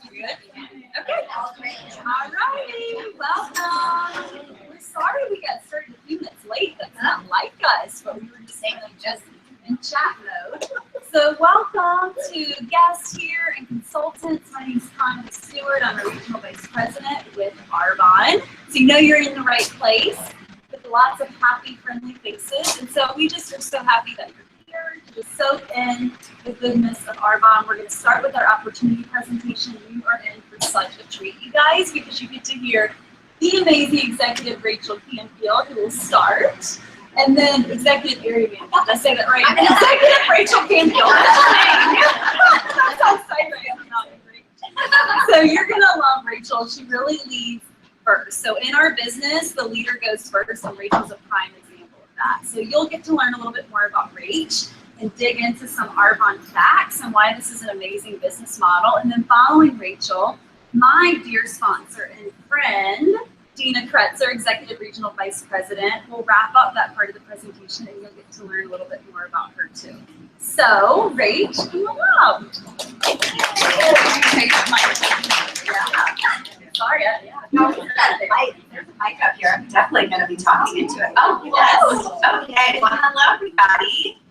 Good? Okay. All righty. Welcome. We're sorry we got started a few minutes late. That's not like us, but we were just in chat mode. So welcome to guests here and consultants. My name is Connie Stewart. I'm a regional vice president with Arbonne. So you know you're in the right place with lots of happy, friendly faces. And so we just are so happy that you're here to just soak in the goodness of Arbonne. We're going to start with our opportunity presentation. You are in for such a treat, you guys, because you get to hear the amazing executive Rachel Canfield, who will start. And then executive area manager. Did I say that right? Executive Rachel Canfield. That's how excited I am. Not great. So you're gonna love Rachel. She really leads first. So in our business, the leader goes first, and Rachel's a prime example of that. So you'll get to learn a little bit more about Rach and dig into some Arbonne facts and why this is an amazing business model. And then following Rachel, my dear sponsor and friend, Dina Kretzer, Executive Regional Vice President, will wrap up that part of the presentation, and you'll get to learn a little bit more about her too. So, Rach, come on up. Sorry, No, there's a mic up here. I'm definitely going to be talking into it. Oh, yes. Okay. Well, hello, everybody.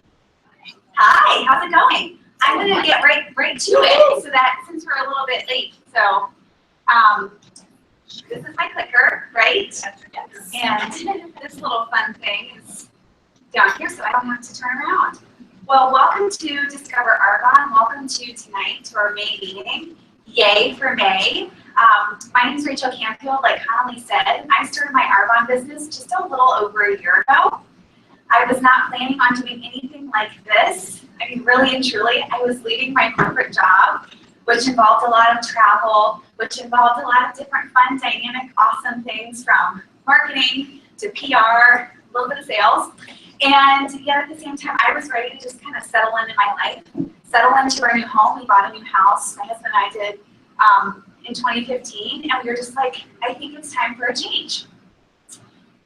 Hi. How's it going? I'm going to get right to it, so that since we're a little bit late, so this is my clicker, right? Yes. And this little fun thing is down here, so I don't have to turn around. Well, welcome to Discover Arbonne. Welcome to our May meeting. Yay for May. My name is Rachel Canfield. Like Connolly said, I started my Arbonne business just a little over a year ago. I was not planning on doing anything like this. I mean, really and truly, I was leaving my corporate job, which involved a lot of travel, which involved a lot of different fun, dynamic, awesome things from marketing to PR, a little bit of sales. And yet at the same time, I was ready to just kind of settle into my life, settle into our new home. We bought a new house, my husband and I did in 2015, and we were just like, I think it's time for a change.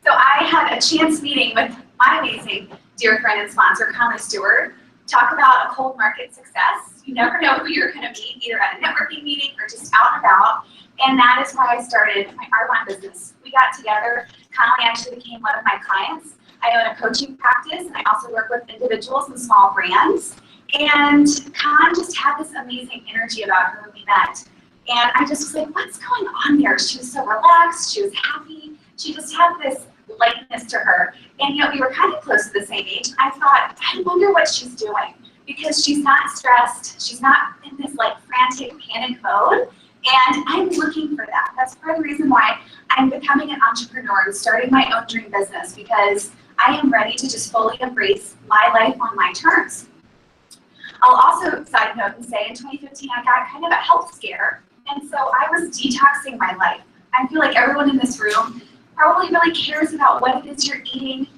So I had a chance meeting with my amazing dear friend and sponsor, Connie Stewart, talk about a cold market success. You never know who you're going to meet, either at a networking meeting or just out and about. And that is why I started my Arbonne business. We got together. Connie actually became one of my clients. I own a coaching practice, and I also work with individuals and small brands. And Con just had this amazing energy about her when we met. And I just was like, what's going on there? She was so relaxed. She was happy. She just had this lightness to her. And we were kind of close to the same age. I thought, I wonder what she's doing, because she's not stressed. She's not in this frantic panic mode. And I'm looking for that. That's part of the reason why I'm becoming an entrepreneur and starting my own dream business, because I am ready to just fully embrace my life on my terms. I'll also side note and say in 2015, I got kind of a health scare. And so I was detoxing my life. I feel like everyone in this room probably really cares about what it is you're eating,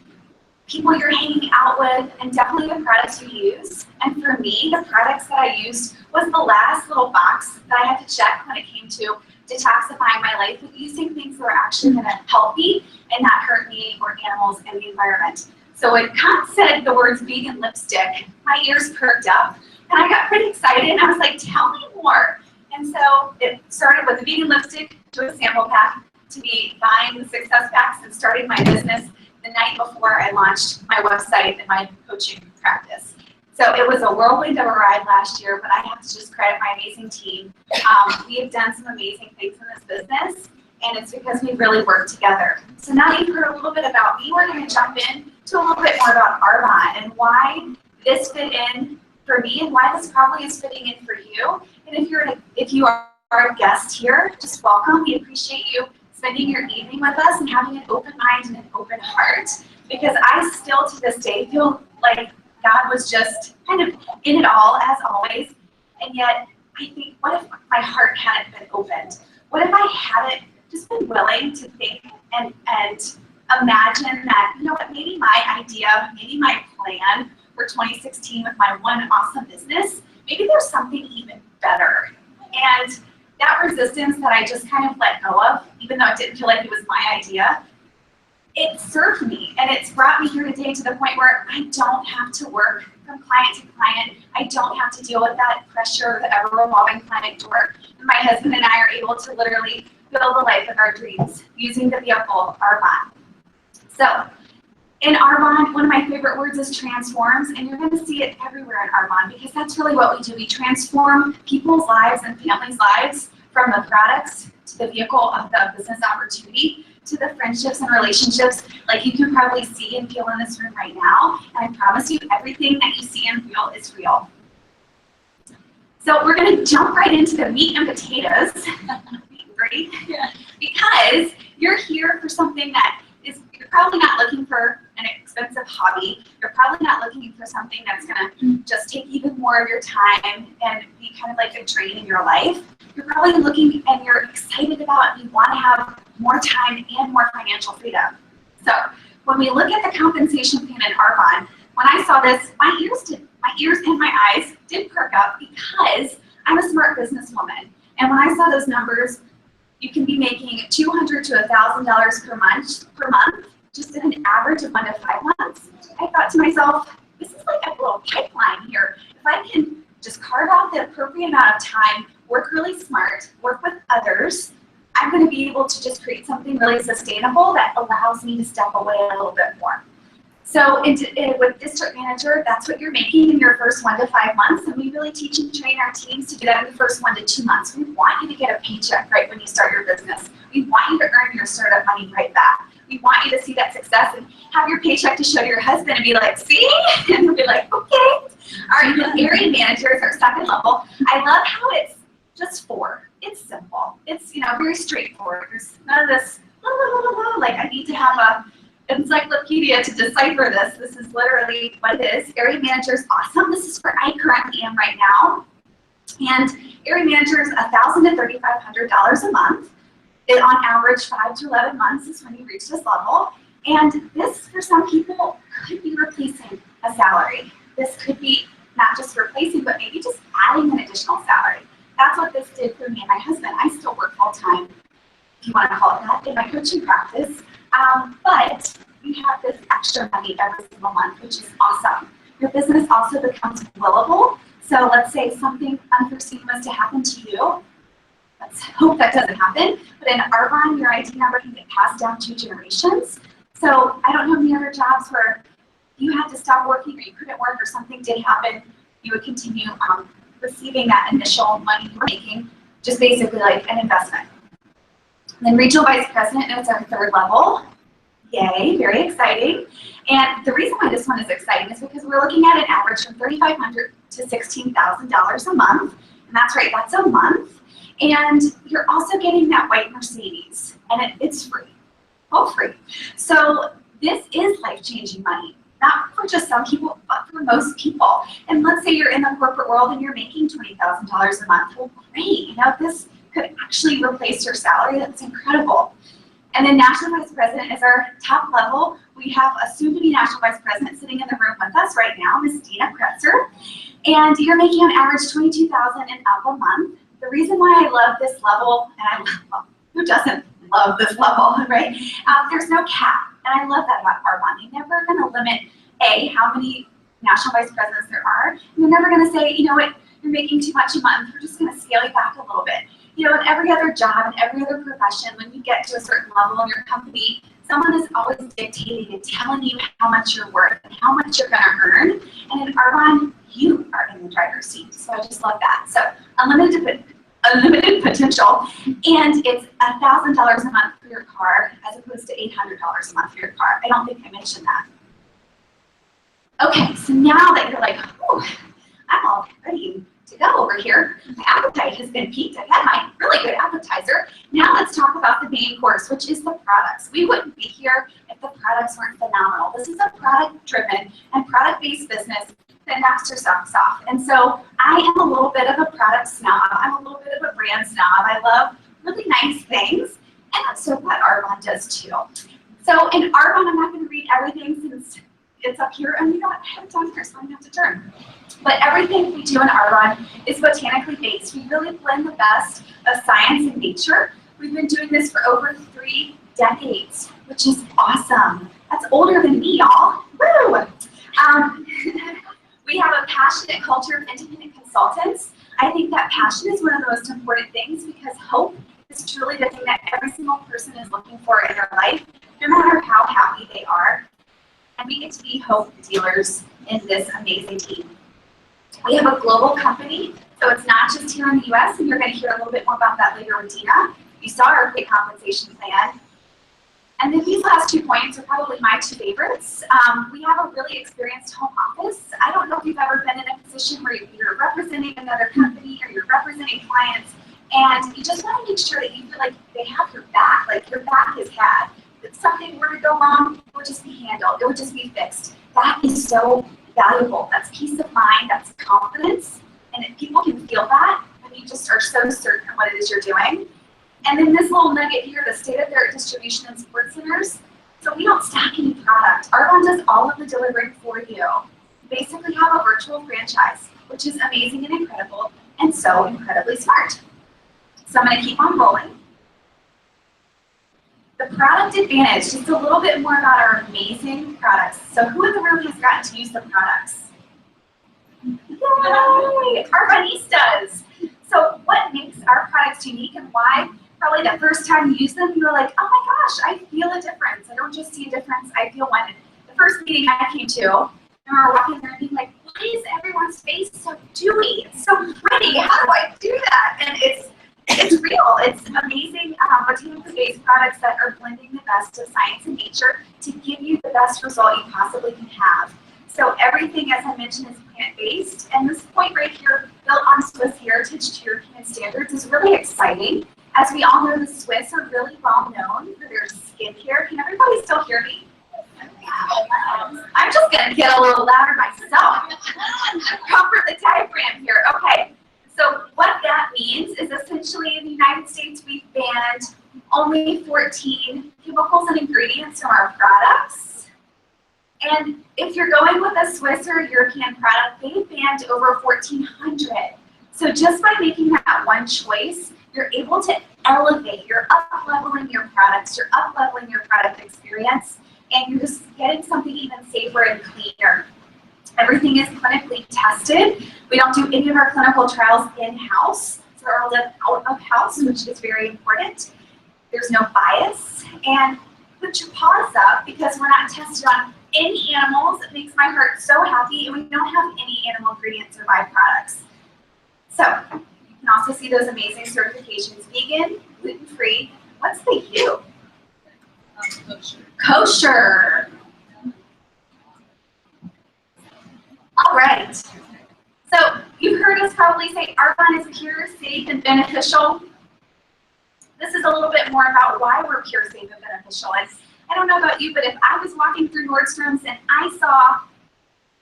people you're hanging out with, and definitely the products you use. And for me, the products that I used was the last little box that I had to check when it came to detoxifying my life with using things that are actually going to help me and not hurt me or animals and the environment. So when Con said the words vegan lipstick, my ears perked up, and I got pretty excited, and I was like, tell me more. And so it started with a vegan lipstick to a sample pack, to me buying the success packs and starting my business the night before I launched my website and my coaching practice. So it was a whirlwind of a ride last year, but I have to just credit my amazing team. We have done some amazing things in this business, and it's because we really work together. So now you've heard a little bit about me. We're going to jump in to a little bit more about Arbonne and why this fit in for me and why this probably is fitting in for you. And if you are a guest here, just welcome. We appreciate you spending your evening with us and having an open mind and an open heart, because I still to this day feel like God was just kind of in it all, as always. And yet I think, what if my heart hadn't been opened? What if I hadn't just been willing to think and imagine that, what, maybe my idea, maybe my plan for 2016 with my one awesome business, maybe there's something even better. And that resistance that I just kind of let go of, even though it didn't feel like it was my idea, it served me, and it's brought me here today to the point where I don't have to work for from client to client. I don't have to deal with that pressure, the ever-revolving client door. And my husband and I are able to literally build the life of our dreams using the vehicle of Arbonne. So in Arbonne, one of my favorite words is transforms, and you're going to see it everywhere in Arbonne because that's really what we do. We transform people's lives and families' lives from the products to the vehicle of the business opportunity to the friendships and relationships like you can probably see and feel in this room right now. And I promise you, everything that you see and feel is real. So we're going to jump right into the meat and potatoes, right? Because you're here for something that is, you're probably not looking for an expensive hobby. You're probably not looking for something that's going to just take even more of your time and be kind of like a drain in your life. You're probably looking and you're excited about and you want to have more time and more financial freedom. So when we look at the compensation plan in Arbonne, when I saw this, my ears and my eyes did perk up because I'm a smart businesswoman. And when I saw those numbers, you can be making $200 to $1,000 per month, just in an average of 1 to 5 months. I thought to myself, this is like a little pipeline here. If I can just carve out the appropriate amount of time, work really smart, work with others, I'm going to be able to just create something really sustainable that allows me to step away a little bit more. So with district manager, that's what you're making in your first 1 to 5 months, and we really teach and train our teams to do that in the first 1 to 2 months. We want you to get a paycheck right when you start your business. We want you to earn your startup money right back. We want you to see that success and have your paycheck to show to your husband and be like, see? And he'll be like, okay. Our area managers are second level. I love how it's just 4. It's simple. It's very straightforward. There's none of this, like I need to have a encyclopedia to decipher this. This is literally what it is. Area manager is awesome. This is where I currently am right now. And area manager is $1,000 to $3,500 a month. On average, 5 to 11 months is when you reach this level. And this, for some people, could be replacing a salary. This could be not just replacing, but maybe just adding an additional salary. That's what this did for me and my husband. I still work full time, if you want to call it that, in my coaching practice. But we have this extra money every single month, which is awesome. Your business also becomes willable. So let's say something unforeseen was to happen to you. Let's hope that doesn't happen. But in Arbonne, your ID number can get passed down 2 generations. So I don't know any other jobs where you had to stop working or you couldn't work or something did happen, you would continue receiving that initial money you were making, just basically like an investment. And then regional vice president is our 3rd level. Yay, very exciting. And the reason why this one is exciting is because we're looking at an average from $3,500 to $16,000 a month. And that's right, that's a month. And you're also getting that white Mercedes, and it's free, all free. So this is life-changing money, not for just some people, but for most people. And let's say you're in the corporate world and you're making $20,000 a month. Well, great, this could actually replace your salary. That's incredible. And then national vice president is our top level. We have a soon-to-be national vice president sitting in the room with us right now, Ms. Dina Kretzer. And you're making on average $22,000 and up a month. The reason why I love this level, and who doesn't love this level, right? There's no cap, and I love that about Arbonne. You're never going to limit, how many national vice presidents there are. And you're never going to say, you know what, you're making too much a month. We're just going to scale you back a little bit. In every other job and every other profession, when you get to a certain level in your company, someone is always dictating and telling you how much you're worth and how much you're going to earn. And in Arbonne, you are in the driver's seat. So I just love that. So unlimited potential, and it's $1,000 a month for your car as opposed to $800 a month for your car. I don't think I mentioned that. Okay, so now that you're like, oh, I'm all ready to go over here. My appetite has been piqued. I've had my really good appetizer. Now let's talk about the main course, which is the products. We wouldn't be here if the products weren't phenomenal. This is a product-driven and product-based business that knocks your socks off. And so I am a little bit of a product snob. I'm a little bit of a brand snob. I love really nice things, and that's so what Arbonne does too. So in Arbonne, I'm not going to read everything since it's up here, and I have it down here, so I'm going to have to turn. But everything we do in Arbonne is botanically based. We really blend the best of science and nature. We've been doing this for over 3 decades, which is awesome. That's older than me, y'all. Woo! We have a passionate culture of independent consultants. I think that passion is one of the most important things because hope is truly the thing that every single person is looking for in their life, no matter how happy they are. And we get to be hope dealers in this amazing team. We have a global company, so it's not just here in the US, and you're going to hear a little bit more about that later with Dina. You saw our quick compensation plan. And then these last 2 points are probably my 2 favorites. We have a really experienced home office. I don't know if you've ever been in a position where you're representing another company or you're representing clients, and you just want to make sure that you feel like they have your back, like your back is had. If something were to go wrong, it would just be handled. It would just be fixed. That is so valuable. That's peace of mind. That's confidence. And if people can feel that, then you just are so certain of what it is you're doing. And then this little nugget here, the state-of-the-art distribution and support centers. So we don't stack any product. Arbonne does all of the delivering for you. You basically have a virtual franchise, which is amazing and incredible, and so incredibly smart. So I'm going to keep on rolling. The product advantage, just a little bit more about our amazing products. So who in the room has gotten to use the products? Yay! Arbonnistas. So what makes our products unique and why? Probably the first time you use them, you were like, oh my gosh, I feel a difference. I don't just see a difference, I feel one. The first meeting I came to, and we were walking there and being like, why is everyone's face so dewy? It's so pretty. How do I do that? And it's real. It's amazing botanical-based products that are blending the best of science and nature to give you the best result you possibly can have. So everything, as I mentioned, is plant-based. And this point right here, built on Swiss heritage to European standards, is really exciting. As we all know, the Swiss are really well known for their skincare. Can everybody still hear me? I'm just going to get a little louder myself. Comfort the diaphragm here. Okay. So what that means is essentially in the United States, we've banned only 14 chemicals and ingredients from our products. And if you're going with a Swiss or European product, they've banned over 1,400. So just by making that one choice, you're able to elevate, you're up-leveling your products, you're up-leveling your product experience, and you're just getting something even safer and cleaner. Everything is clinically tested. We don't do any of our clinical trials in-house, so they're all done out of house, which is very important. There's no bias, and put your paws up because we're not tested on any animals. It makes my heart so happy, and we don't have any animal ingredients or byproducts. So you can also see those amazing certifications: vegan, gluten-free. What's the U? Kosher. Kosher. All right. So you've heard us probably say Arbonne is pure, safe, and beneficial. This is a little bit more about why we're pure, safe, and beneficial. And I don't know about you, but if I was walking through Nordstrom's and I saw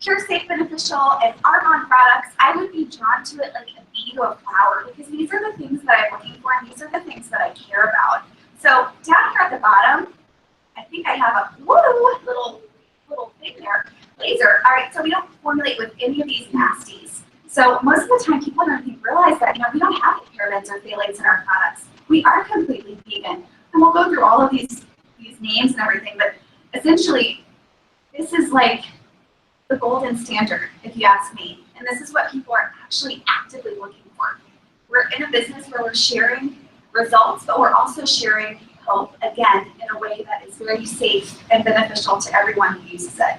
pure, safe, beneficial, and Arbonne products, I would be drawn to it like a bee to a flower because these are the things that I'm looking for and these are the things that I care about. So down here at the bottom, I think I have a little thing there. Laser. All right, so we don't formulate with any of these nasties. So most of the time people don't even realize that, we don't have parabens or phthalates in our products. We are completely vegan. And we'll go through all of these names and everything, but essentially this is like the golden standard, if you ask me. And this is what people are actually actively looking for. We're in a business where we're sharing results, but we're also sharing hope, again, in a way that is very safe and beneficial to everyone who uses it.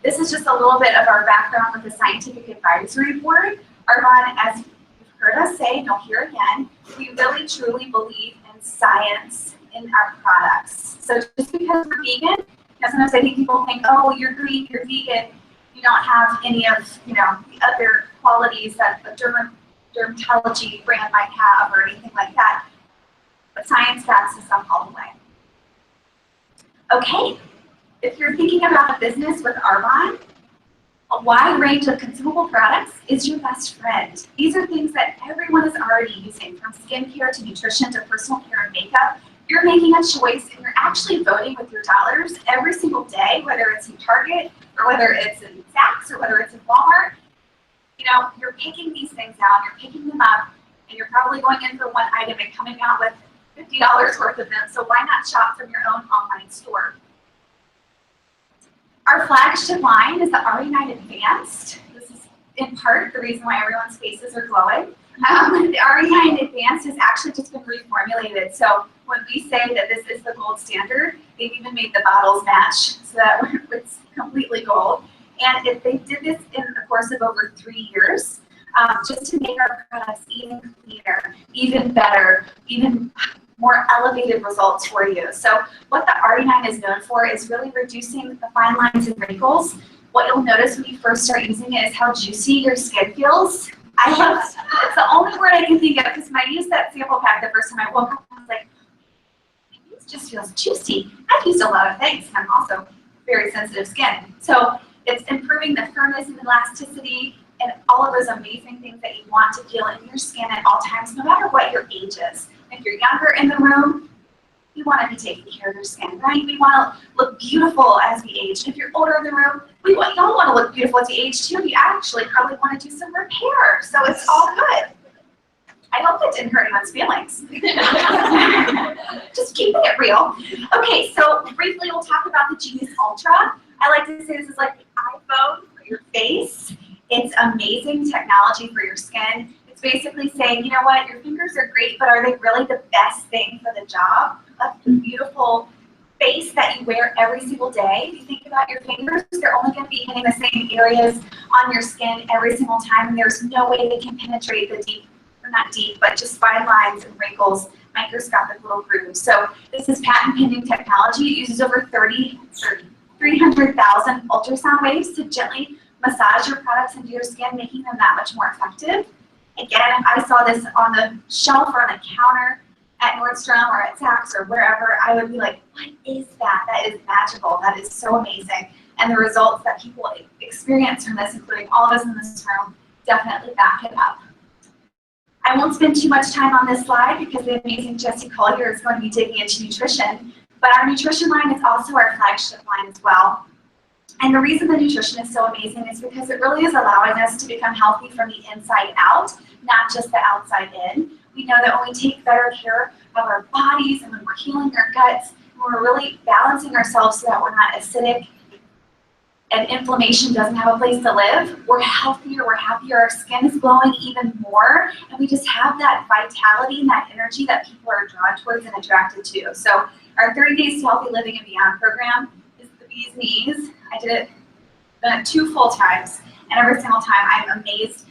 This is just a little bit of our background with the Scientific Advisory Board. Arbonne, as you've heard us say, and you'll hear again, we really truly believe in science in our products. So just because we're vegan, sometimes I think people think, oh, you're Greek, you're vegan, you don't have any of the other qualities that a dermatology brand might have or anything like that. But science backs us up all the way. Okay. If you're thinking about a business with Arbonne, a wide range of consumable products is your best friend. These are things that everyone is already using, from skincare to nutrition to personal care and makeup. You're making a choice and you're actually voting with your dollars every single day, whether it's in Target or whether it's in Saks or whether it's in Walmart. You're picking these things out, you're picking them up, and you're probably going in for one item and coming out with $50 worth of them, so why not shop from your own online store? Our flagship line is the RE9 Advanced. This is in part the reason why everyone's faces are glowing. The REI Advanced has actually just been reformulated. So when we say that this is the gold standard, they've even made the bottles match so that it's completely gold. And if they did this in the course of over 3 years, just to make our products even cleaner, even better, even more elevated results for you. So what the RE9 is known for is really reducing the fine lines and wrinkles. What you'll notice when you first start using it is how juicy your skin feels. It's the only word I can think of, because when I used that sample pack the first time I woke up, I was like, it just feels juicy. I've used a lot of things, and I'm also very sensitive skin. So it's improving the firmness and elasticity and all of those amazing things that you want to feel in your skin at all times, no matter what your age is. If you're younger in the room, you want to be taking care of your skin, right? We want to look beautiful as we age. If you're older in the room, y'all want to look beautiful as you age too. You actually probably want to do some repair, so it's all good. I hope it didn't hurt anyone's feelings. Just keeping it real. Okay, so briefly we'll talk about the Genius Ultra. I like to say this is like the iPhone for your face. It's amazing technology for your skin. It's basically saying, you know what, your fingers are great, but are they really the best thing for the job of the beautiful face that you wear every single day? If you think about your fingers, they're only going to be hitting the same areas on your skin every single time, and there's no way they can penetrate the deep, or not deep, but just fine lines and wrinkles, microscopic little grooves. So this is patent pending technology. It uses over 300,000 ultrasound waves to gently massage your products into your skin, making them that much more effective. Again, if I saw this on the shelf or on the counter at Nordstrom or at Saks or wherever, I would be like, what is that? That is magical. That is so amazing. And the results that people experience from this, including all of us in this room, definitely back it up. I won't spend too much time on this slide because the amazing Jessie Collier is going to be digging into nutrition. But our nutrition line is also our flagship line as well. And the reason the nutrition is so amazing is because it really is allowing us to become healthy from the inside out, not just the outside in. We know that when we take better care of our bodies and when we're healing our guts, when we're really balancing ourselves so that we're not acidic and inflammation doesn't have a place to live, we're healthier, we're happier, our skin is glowing even more, and we just have that vitality and that energy that people are drawn towards and attracted to. So our 30 Days to Healthy Living and Beyond program is the bee's knees. I did it 2 full times, and every single time I'm amazed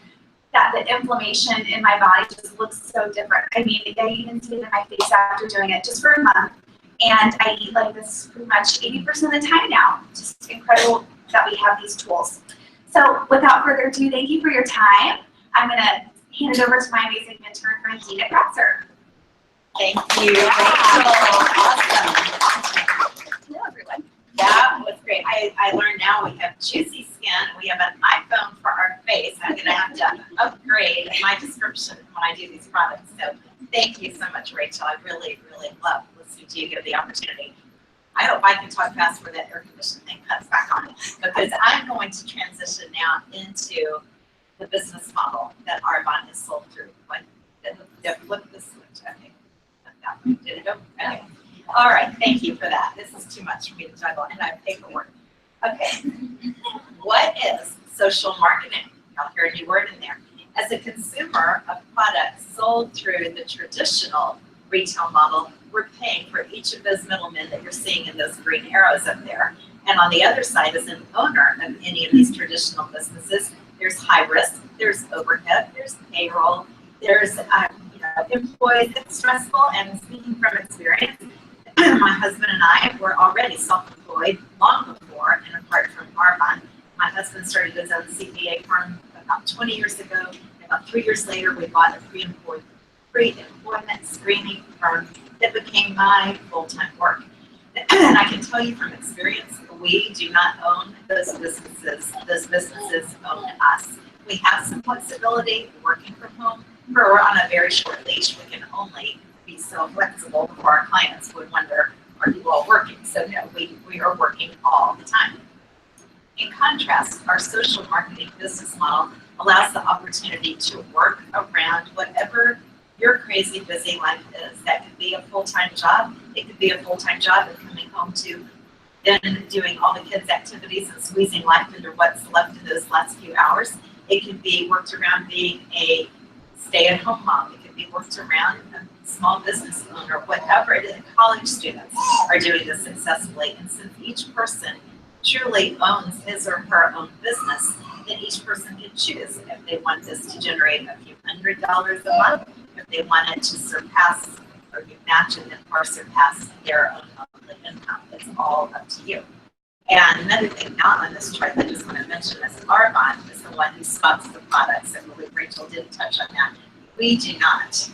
that the inflammation in my body just looks so different. I mean, I even see it in my face after doing it just for a month, and I eat like this pretty much 80% of the time now. Just incredible that we have these tools. So without further ado, thank you for your time. I'm going to hand it over to my amazing mentor, friend, Dina Kratzer. Thank you, Rachel. Awesome. Hello, everyone. That was great. I learned now we have juicy skin. We have an iPhone for our face. I'm going to have to upgrade my description when I do these products. So thank you so much, Rachel. I really, really love listening to you give the opportunity. I hope I can talk fast where that air conditioning thing cuts back on, because I'm going to transition now into the business model that Arbonne has sold through. Flip the switch. Okay. Did it go? Okay. All right, thank you for that. This is too much for me to juggle, and I have paperwork. Okay, what is social marketing? I'll hear a new word in there. As a consumer of products sold through the traditional retail model, we're paying for each of those middlemen that you're seeing in those green arrows up there. And on the other side, as an owner of any of these traditional businesses, there's high risk, there's overhead, there's payroll, there's employees. It's stressful, and speaking from experience, my husband and I were already self-employed long before and apart from Arbonne. My husband started his own CPA firm about 20 years ago. About 3 years later, we bought a pre-employment screening firm that became my full-time work. And I can tell you from experience, we do not own those businesses. Those businesses own us. We have some flexibility working from home, but we're on a very short leash. We can only be so flexible before our clients would wonder, are you all working? So no, we are working all the time. In contrast, our social marketing business model allows the opportunity to work around whatever your crazy busy life is. That could be a full-time job. It could be a full-time job and coming home to then doing all the kids' activities and squeezing life into what's left in those last few hours. It can be worked around being a stay-at-home mom. It can be worked around a small business owner, whatever it is. College students are doing this successfully. And since each person truly owns his or her own business, then each person can choose if they want this to generate a few $100s a month, if they want it to surpass or match and then far surpass their own monthly income. It's all up to you. And another thing not on this chart that I just want to mention is Arbonne is the one who stocks the products. I believe Rachel did touch on that. We do not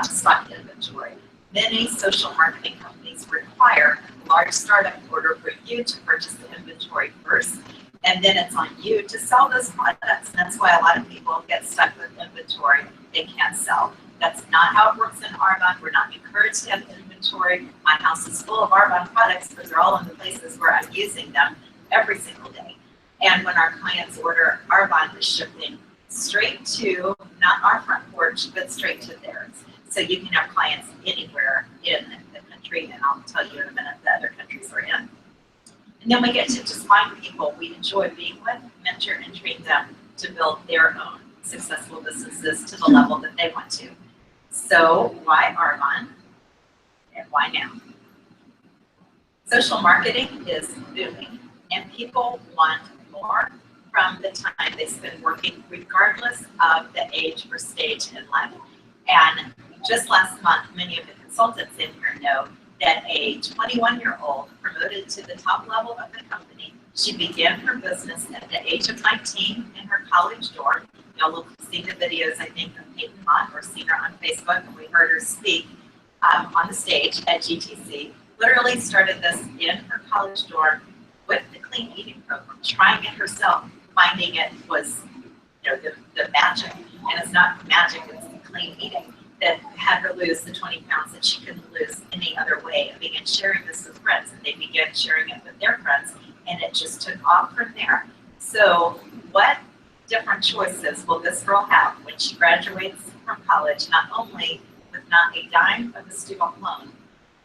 stock inventory. Many social marketing companies require a large startup order for you to purchase the inventory first, and then it's on you to sell those products. And that's why a lot of people get stuck with inventory they can't sell. That's not how it works in Arbonne. We're not encouraged to have inventory. My house is full of Arbonne products, but they're all in the places where I'm using them every single day. And when our clients order, Arbonne is shipping straight to, not our front porch, but straight to theirs. So you can have clients anywhere in the country, and I'll tell you in a minute the other countries we're in. And then we get to just find people we enjoy being with, mentor, and train them to build their own successful businesses to the level that they want to. So why Arbonne and why now? Social marketing is booming, and people want more from the time they spend working, regardless of the age or stage in life. And just last month, many of the consultants in here know that a 21-year-old promoted to the top level of the company, she began her business at the age of 19 in her college dorm. Y'all will see the videos, I think, of Peyton Mott, or seen her on Facebook, and we heard her speak on the stage at GTC. Literally started this in her college dorm with the clean eating program, trying it herself, finding it was, the magic. And it's not magic, it's the clean eating that had her lose the 20 pounds that she couldn't lose any other way. And began sharing this with friends, and they began sharing it with their friends, and it just took off from there. So what different choices will this girl have when she graduates from college, not only with not a dime of a student loan,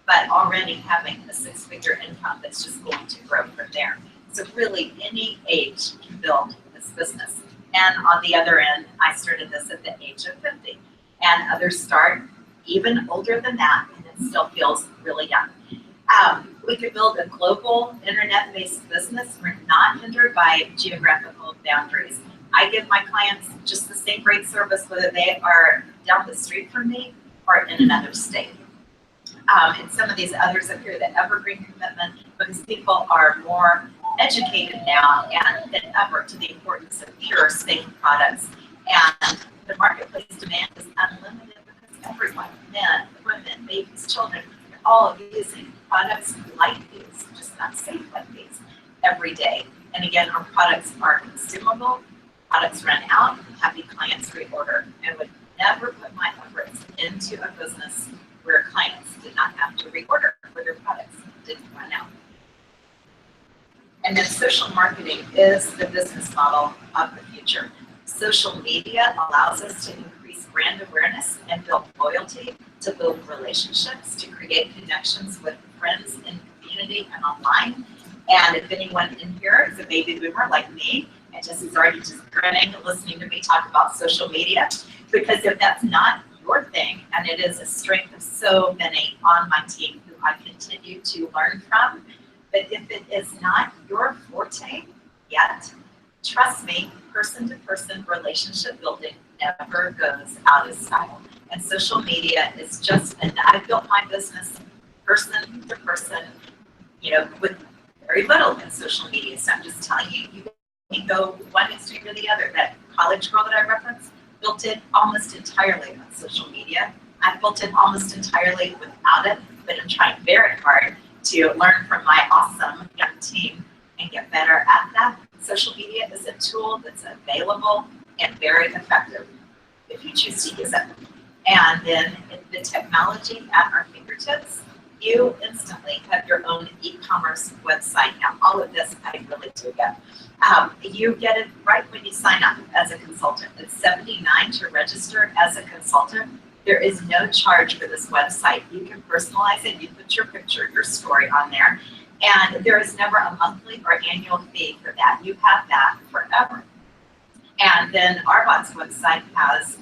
but already having a six-figure income that's just going to grow from there. So really, any age can build this business. And on the other end, I started this at the age of 50. And others start even older than that, and it still feels really young. We could build a global internet-based business. We're not hindered by geographical boundaries. I give my clients just the same great service whether they are down the street from me or in another state. And some of these others up here, the evergreen commitment, because people are more educated now and than ever to the importance of pure, safe products. And the marketplace demand is unlimited because everyone, men, women, babies, children, are all using products like these, just not safe like these, every day. And again, our products are consumable, products run out, happy clients reorder. And would never put my efforts into a business where clients did not have to reorder for their products didn't run out. And then social marketing is the business model of the future. Social media allows us to increase brand awareness and build loyalty, to build relationships, to create connections with friends in the community and online. And if anyone in here is a baby boomer like me, and just is already just grinning listening to me talk about social media, because if that's not your thing, and it is a strength of so many on my team who I continue to learn from, but if it is not your forte yet, trust me, person-to-person relationship building never goes out of style. And social media is just, and I built my business person-to-person, with very little in social media. So I'm just telling you, you can go one extreme to the other. That college girl that I referenced built it almost entirely on social media. I built it almost entirely without it, but I'm trying very hard to learn from my awesome young team and get better at that. Social media is a tool that's available and very effective if you choose to use it. And then the technology at our fingertips, you instantly have your own e-commerce website. Now, all of this I really do get. You get it right when you sign up as a consultant. It's $79 to register as a consultant. There is no charge for this website. You can personalize it. You put your picture, your story on there. And there is never a monthly or annual fee for that. You have that forever. And then Arbonne's website has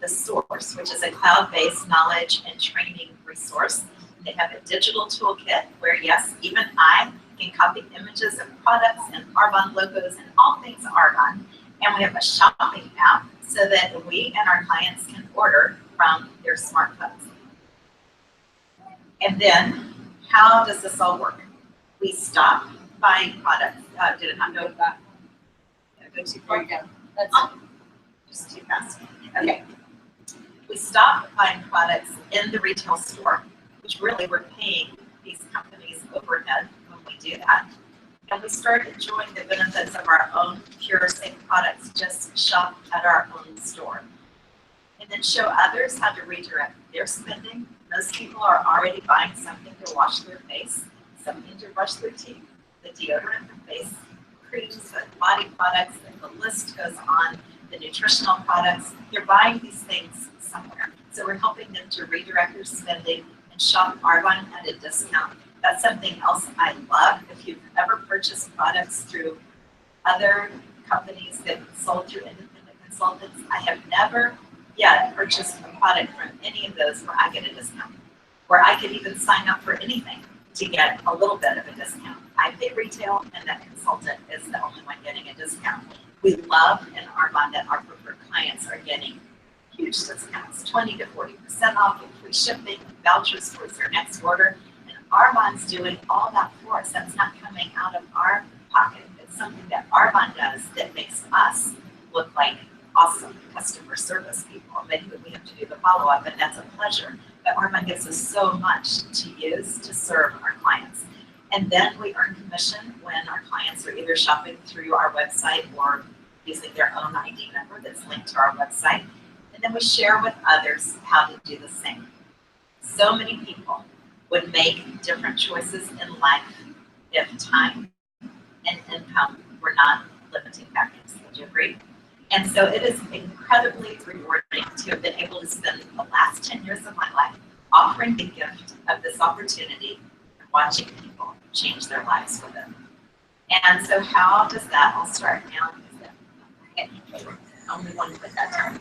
the Source, which is a cloud-based knowledge and training resource. They have a digital toolkit where, yes, even I can copy images of products and Arbonne logos and all things Arbonne. And we have a shopping app so that we and our clients can order from their smartphones. And then, how does this all work? We stop buying products. Did it not go with that? Did it go too far? There you go. That's Just too fast. Okay. We stop buying products in the retail store, which really we're paying these companies overhead when we do that. And we start enjoying the benefits of our own pure, safe products, just shop at our own store. And then show others how to redirect their spending. Most people are already buying something to wash their face, something to brush their teeth, the deodorant, the face creams, the body products, and the list goes on, the nutritional products. They're buying these things somewhere. So we're helping them to redirect their spending and shop Arbonne at a discount. That's something else I love. If you've ever purchased products through other companies that sold through independent consultants, I have never yet purchased a product from any of those where I get a discount, where I could even sign up for anything to get a little bit of a discount. I pay retail, and that consultant is the only one getting a discount. We love in Arbonne that our preferred clients are getting huge discounts, 20 to 40% off, with free shipping, vouchers towards their next order. And Arbonne's doing all that for us. That's not coming out of our pocket. It's something that Arbonne does that makes us look like awesome customer service people. Then we have to do the follow-up, and that's a pleasure. But Arbonne gives us so much to use to serve our clients. And then we earn commission when our clients are either shopping through our website or using their own ID number that's linked to our website. And then we share with others how to do the same. So many people would make different choices in life if time and income were not limiting factors. Would you agree? And so it is incredibly rewarding to have been able to spend the last 10 years of my life offering the gift of this opportunity and watching people change their lives with it. And so how does that all start now? Only one at that time.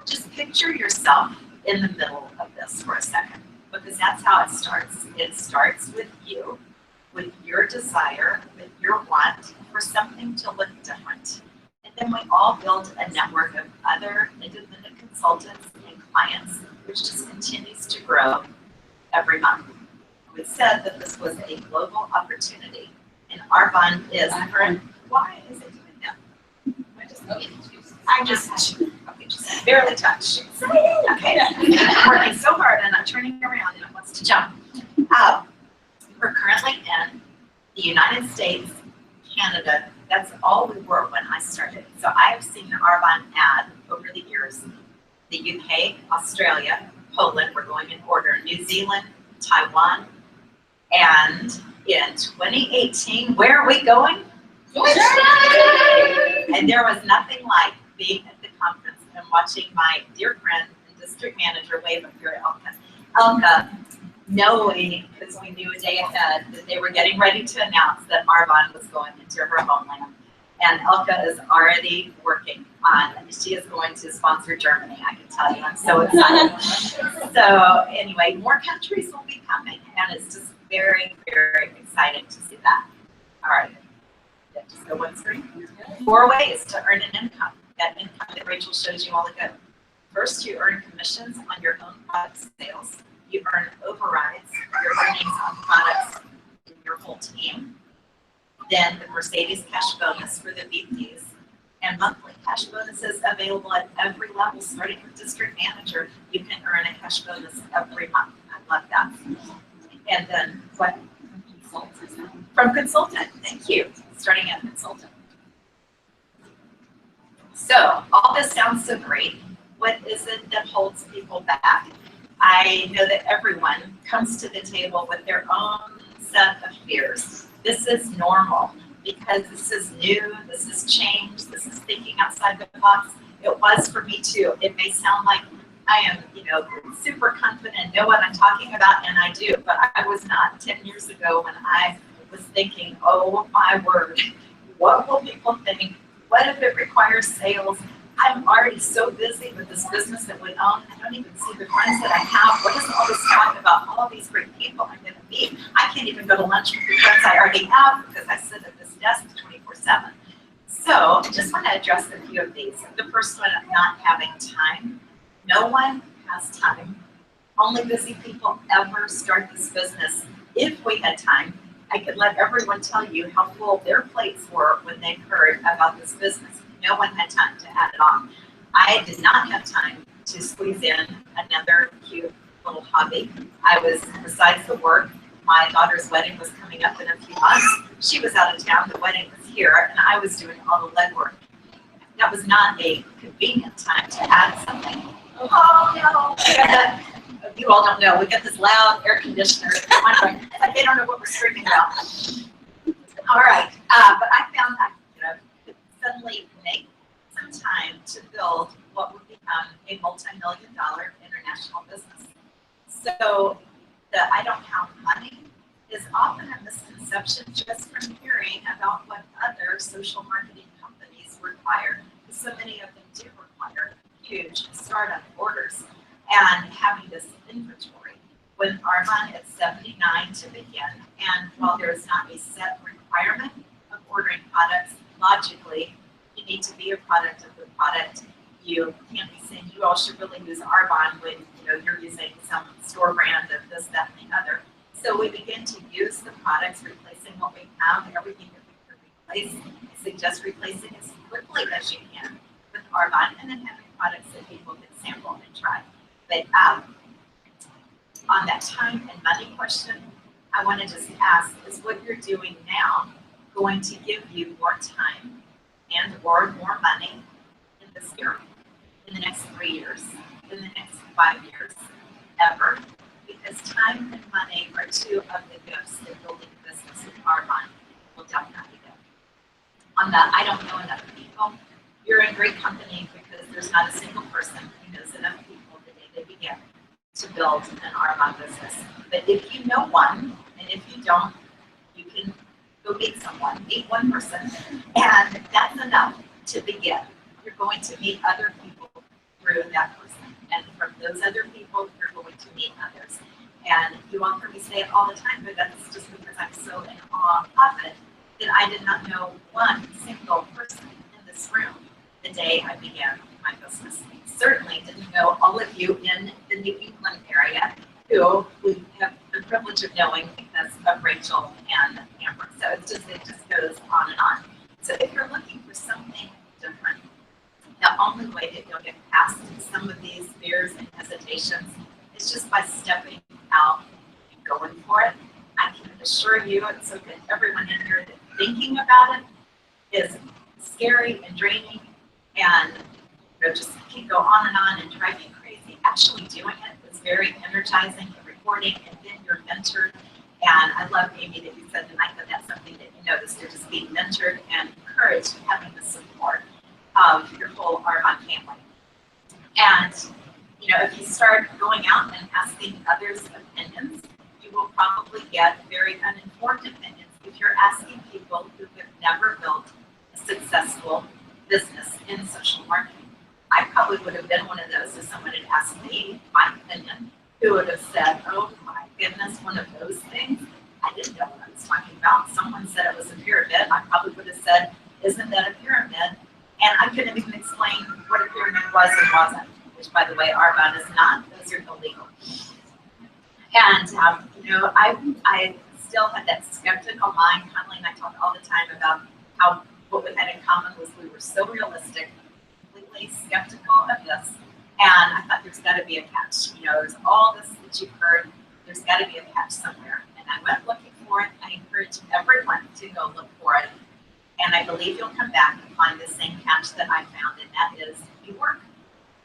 Just picture yourself in the middle of this for a second, because that's how it starts. It starts with you, with your desire, with your want for something to look different. And then we all build a network of other independent consultants and clients, which just continues to grow every month. We said that this was a global opportunity, and Arbonne is current. Why is it doing that? I just barely touched. Okay, I'm working so hard and I'm turning around and it wants to jump. We're currently in the United States, Canada. That's all we were when I started. So I have seen the Arbonne ad over the years. The UK, Australia, Poland, we're going in order, New Zealand, Taiwan, and in 2018, where are we going? And there was nothing like being at the conference and watching my dear friend and district manager wave up here, Elka, knowing, because we knew a day ahead, that they were getting ready to announce that Arbonne was going into her homeland. And Elka is already working on, she is going to sponsor Germany, I can tell you. I'm so excited. So anyway, more countries will be coming, and it's just very, very exciting to see that. All right. Just go one screen. 4 ways to earn an income. That income that Rachel shows you all ago. First, you earn commissions on your own product sales. You earn overrides, your earnings on products in your whole team. Then the Mercedes cash bonus for the VPs, and monthly cash bonuses available at every level, starting with district manager. You can earn a cash bonus every month. I love that. And then what? From consultant. Thank you. Starting at consultant. So all this sounds so great. What is it that holds people back? I know that everyone comes to the table with their own set of fears. This is normal because this is new, this is change, this is thinking outside the box. It was for me too. It may sound like I am, super confident, know what I'm talking about, and I do, but I was not 10 years ago when I was thinking, oh my word, what will people think? What if it requires sales? I'm already so busy with this business that we own, I don't even see the friends that I have. What is all this talk about all these great people I'm going to meet? I can't even go to lunch with the friends I already have because I sit at this desk 24/7. So I just want to address a few of these. The first one, not having time. No one has time. Only busy people ever start this business. If we had time, I could let everyone tell you how full their plates were when they heard about this business. No one had time to add it on. I did not have time to squeeze in another cute little hobby. I was, besides the work, my daughter's wedding was coming up in a few months. She was out of town, the wedding was here, and I was doing all the legwork. That was not a convenient time to add something. Oh no, you all don't know, we got this loud air conditioner. Wondering, like they don't know what we're screaming about. All right, but I found that could suddenly make some time to build what would become a multi-million-dollar international business. So the I don't have money is often a misconception just from hearing about what other social marketing companies require. So many of them do require huge startup orders and having this inventory. With Arbonne, it's $79 to begin, and while there is not a set requirement of ordering products, logically, you need to be a product of the product. You can't be saying you all should really use Arbonne when you're using some store brand of this, that, and the other. So we begin to use the products, replacing what we have, everything that we can replace. I suggest replacing as quickly as you can with Arbonne, and then having products that people can sample and try. But on that time and money question, I want to just ask, is what you're doing now going to give you more time and or more money in this year, in the next 3 years, in the next 5 years, ever? Because time and money are two of the gifts that building a business with Arbonne will definitely go. On the I don't know enough people, you're in great company because there's not a single person who knows enough people the day they begin to build an Arbonne business. But if you know one, and if you don't, you can go meet someone, meet one person, and that's enough to begin. You're going to meet other people through that person. And from those other people, you're going to meet others. And you all hear me say it all the time, but that's just because I'm so in awe of it, that I did not know one single person in this room the day I began my business. Certainly didn't know all of you in the New England area who we have the privilege of knowing because of Rachel and Amber. So it just goes on and on. So if you're looking for something different, the only way that you'll get past some of these fears and hesitations is just by stepping out and going for it. I can assure you, and so that everyone in here, that thinking about it is scary and draining, and just can go on and drive you crazy. Actually doing it is very energizing and rewarding, and then you're mentored. And I love, Amy, that you said tonight that that's something that you noticed. You're just being mentored and encouraged, having the support of your whole Arbonne family. And if you start going out and asking others' opinions, you will probably get very uninformed opinions. If you're asking people who have never built a successful business in social marketing, I probably would have been one of those if someone had asked me my opinion, who would have said, oh my goodness, one of those things? I didn't know what I was talking about. Someone said it was a pyramid. I probably would have said, isn't that a pyramid? And I couldn't even explain what a pyramid was and wasn't, which, by the way, Arbonne is not. Those are illegal. And, I still had that skeptical mind. Conley and I talk all the time about how what we had in common was we were so realistic, completely skeptical of this. And I thought there's got to be a catch. There's all this that you've heard. There's got to be a catch somewhere. And I went looking for it. I encourage everyone to go look for it. And I believe you'll come back and find the same catch that I found, and that is you work.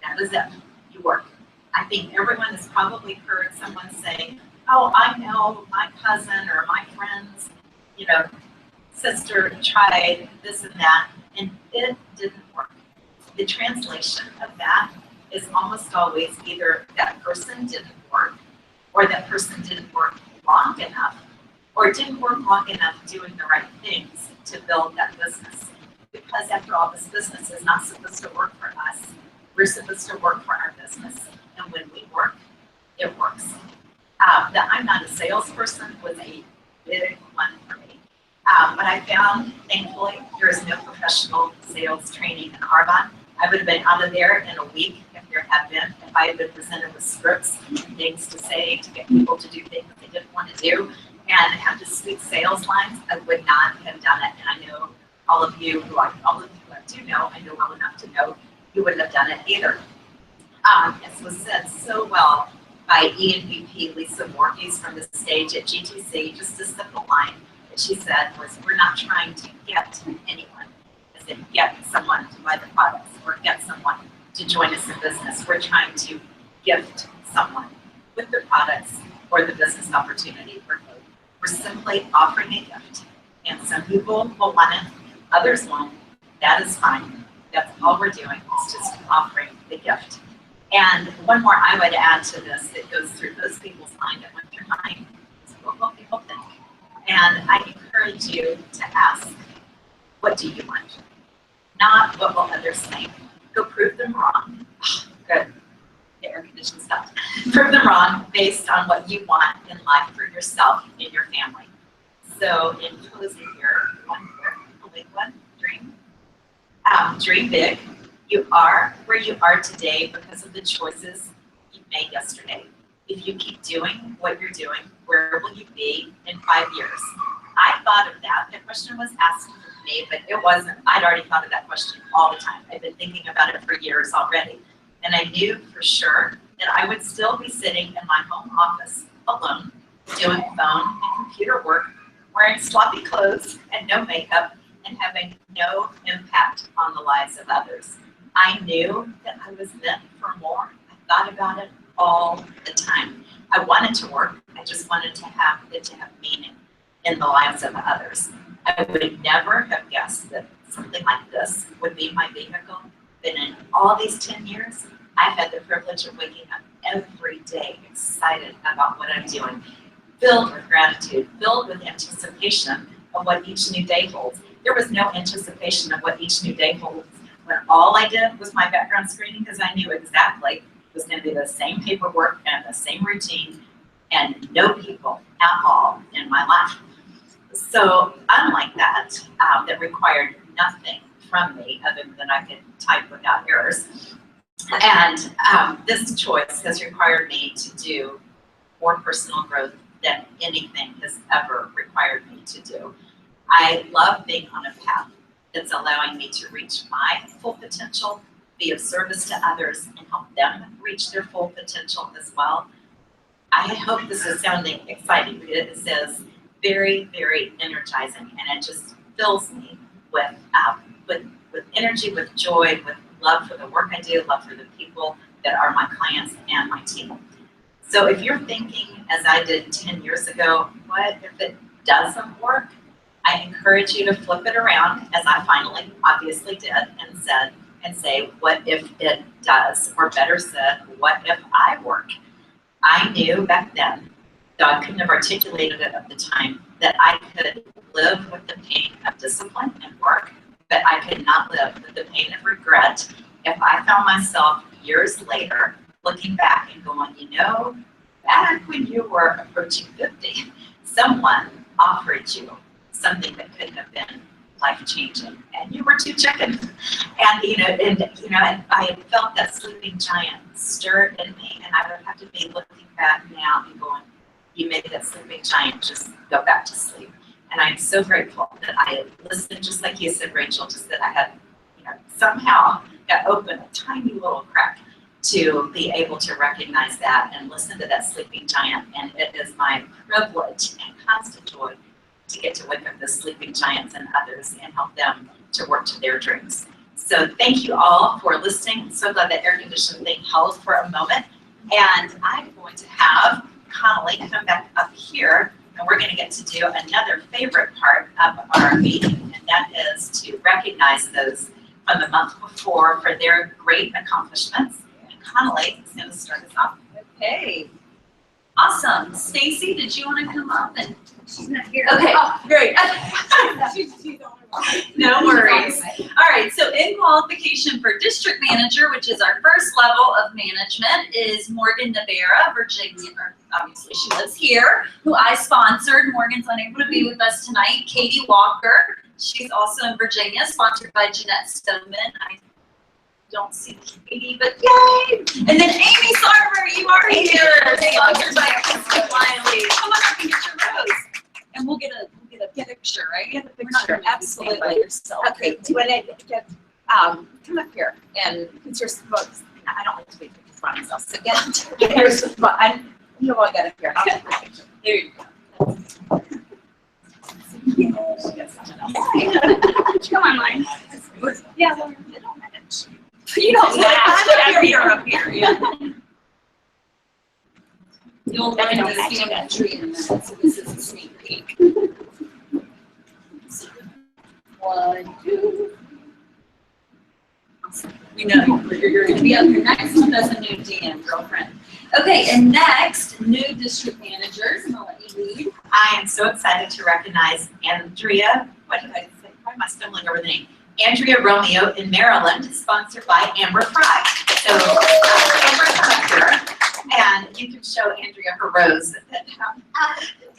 That is it. You work. I think everyone has probably heard someone say, oh, I know my cousin or my friend's, sister tried this and that, and it didn't work. The translation of that is almost always either that person didn't work, or that person didn't work long enough, or didn't work long enough doing the right things to build that business. because after all, this business is not supposed to work for us. We're supposed to work for our business. And when we work, it works. That I'm not a salesperson was a big one for me. But I found, thankfully, there is no professional sales training in Arbonne. I would have been out of there in a week if there had been, if I had been presented with scripts and things to say to get people to do things they didn't want to do and have to speak sales lines. I would not have done it. And I know all of you who I do know, I know well enough to know you wouldn't have done it either. As was said so well by ENVP Lisa Voorhees from the stage at GTC, just a simple line that she said was, we're not trying to get anyone, as in get someone to buy the products or get someone to join us in business. We're trying to gift someone with the products or the business opportunity or both. We're simply offering a gift. And some people will want it, others won't. That is fine. That's all we're doing, is just offering the gift. And one more I would add to this that goes through most people's mind that went through mine is, what will people think? And I encourage you to ask, what do you want? Not what will others think. Go prove them wrong. Good. The air conditioning stuff. Prove them wrong based on what you want in life for yourself and your family. So in closing here, one dream. Dream big. You are where you are today because of the choices you made yesterday. If you keep doing what you're doing, where will you be in 5 years? I thought of that. The question was asked of me, but it wasn't. I'd already thought of that question all the time. I've been thinking about it for years already. And I knew for sure that I would still be sitting in my home office alone, doing phone and computer work, wearing sloppy clothes and no makeup, and having no impact on the lives of others. I knew that I was meant for more. I thought about it all the time. I wanted to work. I just wanted to have it to have meaning in the lives of others. I would never have guessed that something like this would be my vehicle. But in all these 10 years, I've had the privilege of waking up every day excited about what I'm doing, filled with gratitude, filled with anticipation of what each new day holds. There was no anticipation of what each new day holds when all I did was my background screening, because I knew exactly it was going to be the same paperwork and the same routine and no people at all in my life. So unlike that, that required nothing from me other than I could type without errors. And this choice has required me to do more personal growth than anything has ever required me to do. I love being on a path that's allowing me to reach my full potential, be of service to others, and help them reach their full potential as well. I hope this is sounding exciting. It is very, very energizing, and it just fills me with energy, with joy, with love for the work I do, love for the people that are my clients and my team. So if you're thinking, as I did 10 years ago, what if it doesn't work? I encourage you to flip it around, as I finally obviously did, and say, what if it does? Or better said, what if I work? I knew back then, though I couldn't have articulated it at the time, that I could live with the pain of discipline and work, but I could not live with the pain of regret if I found myself years later looking back and going, you know, back when you were approaching 50, someone offered you something that could have been life-changing, and you were too chicken. And I felt that sleeping giant stir in me, and I would have to be looking back now and going, you made that sleeping giant just go back to sleep. And I'm so grateful that I listened, just like you said, Rachel, just that I had, somehow got open a tiny little crack to be able to recognize that and listen to that sleeping giant. And it is my privilege and constant joy to get to wake up the sleeping giants and others and help them to work to their dreams. So thank you all for listening. I'm so glad that air conditioning thing held for a moment. And I'm going to have Connolly come back up here, and we're going to get to do another favorite part of our meeting, and that is to recognize those from the month before for their great accomplishments. And Connolly is going to start us off. Okay. Awesome. Stacy, did you want to come up? And She's not here. okay, great. She's on her way. No worries. All right, so in qualification for district manager, which is our first level of management, is Morgan Navera, Virginia, or obviously she lives here, who I sponsored. Morgan's unable to be with us tonight. Katie Walker, she's also in Virginia, sponsored by Jeanette Stoneman. I don't see Katie, but yay! And then Amy Sarver, you are here, sponsored by Kristen Wiley. Come on up and get your rose. And we'll get a picture, right? Get a We're not picture. gonna absolutely yourself. Okay, do I get, come up here, and since you're supposed, I don't like to be picking fun myself, so get your spot, you know what, get up here, I'll take a picture. There you go. Come on, mine. Yeah, well, you don't manage. You don't Yeah, have you're up here, yeah. You'll learn Definitely to stand that tree in a minute, so this is a sneak peek. 1, 2. You know, you're gonna be up here next one as a new DM, girlfriend. Okay, and next, new district managers, and I'll let you lead. I am so excited to recognize Andrea, what did I say? Why am I stumbling over the name? Andrea Romeo in Maryland, sponsored by Amber Fry. So, Amber, come up here, and you can show Andrea her rose.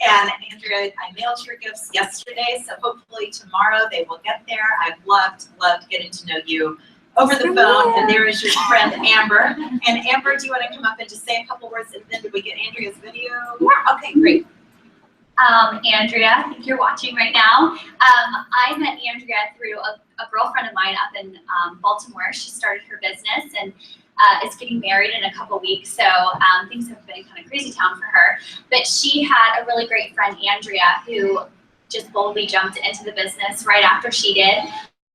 And Andrea, I mailed your gifts yesterday, so hopefully tomorrow they will get there. I've loved getting to know you over the phone, and there is your friend Amber. And Amber, do you want to come up and just say a couple words, and then did we get Andrea's video? Yeah. Okay, great. Andrea, I think you're watching right now. I met Andrea through a girlfriend of mine up in Baltimore. She started her business and is getting married in a couple weeks, so things have been kind of crazy town for her. But she had a really great friend, Andrea, who just boldly jumped into the business right after she did,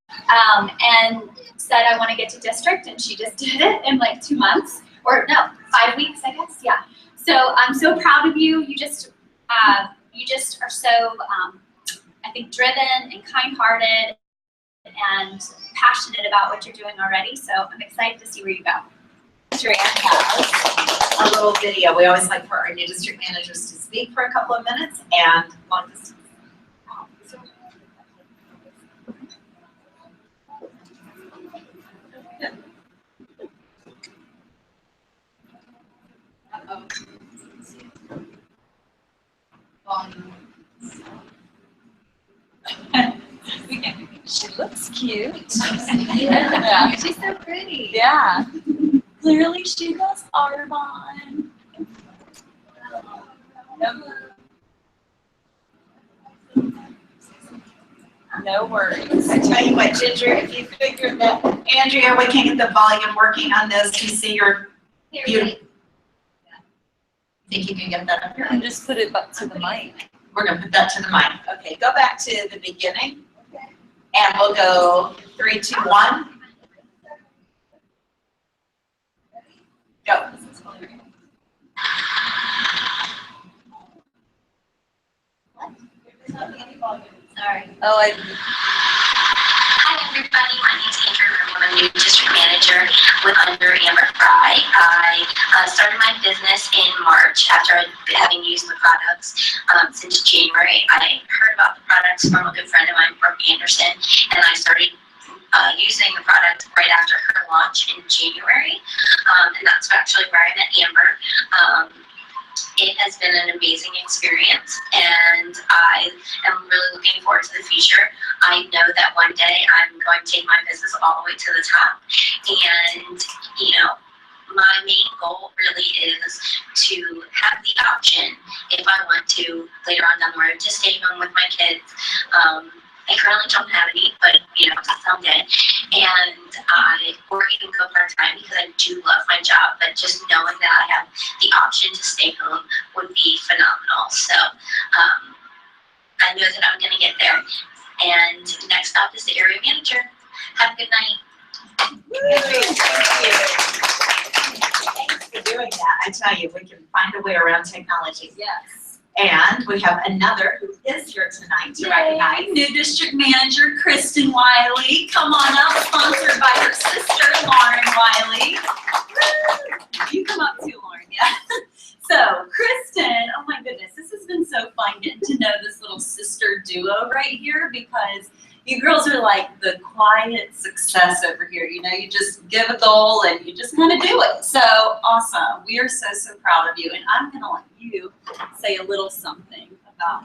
and said, I want to get to district, and she just did it in like 2 months, or no, 5 weeks, I guess, yeah. So I'm so proud of you. You just are so, I think, driven and kind-hearted and passionate about what you're doing already. So I'm excited to see where you go. Andrea has a little video. We always like for our new district managers to speak for a couple of minutes, and long distance. She looks cute. Yeah. She's so pretty. Yeah. Clearly she goes Arbonne. No worries. I tell you what, Ginger, if you figured that, Andrea, we can't get the volume working on this. You see your beauty. Think you can get that up here? And just put it up to the mic. We're gonna put that to the mic. Okay, go back to the beginning. And we'll go 3, 2, 1. Go. Sorry. Oh, Hi everybody, my name is Andrea Romeo. I'm a new district manager with under Amber Fry. I started my business in March after having used the products since January. I heard about the products from a good friend of mine, Brooke Anderson, and I started using the product right after her launch in January, and that's actually where I met Amber. It has been an amazing experience, and I am really looking forward to the future. I know that one day I'm going to take my business all the way to the top, and my main goal really is to have the option, if I want to later on down the road, to stay home with my kids. I currently don't have any, but someday. And I or even go part-time because I do love my job, but just knowing that I have the option to stay home would be phenomenal. So I know that I'm gonna get there. And next up is the area manager. Have a good night. Thanks for doing that. I tell you, we can find a way around technology. yes. And we have another who is here tonight to recognize. New district manager, Kristen Wiley. Come on up, sponsored by her sister, Lauren Wiley. You come up too, Lauren, yeah. So, Kristen duo right here because you girls are like the quiet success over here. You know, you just give a goal and you just kind of do it. So awesome. We are so, so proud of you. And I'm going to let you say a little something about,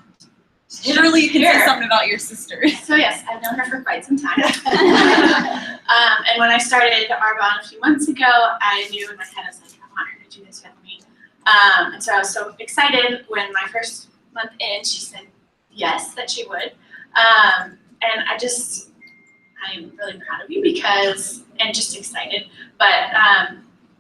literally you can say something about your sister. So yes, I've known her for quite some time. And when I started Arbonne a few months ago, I knew in my head, I was like, I want her to do this with me. And so I was so excited when my first month in, she said yes, that she would. And I'm really proud of you because, and just excited. But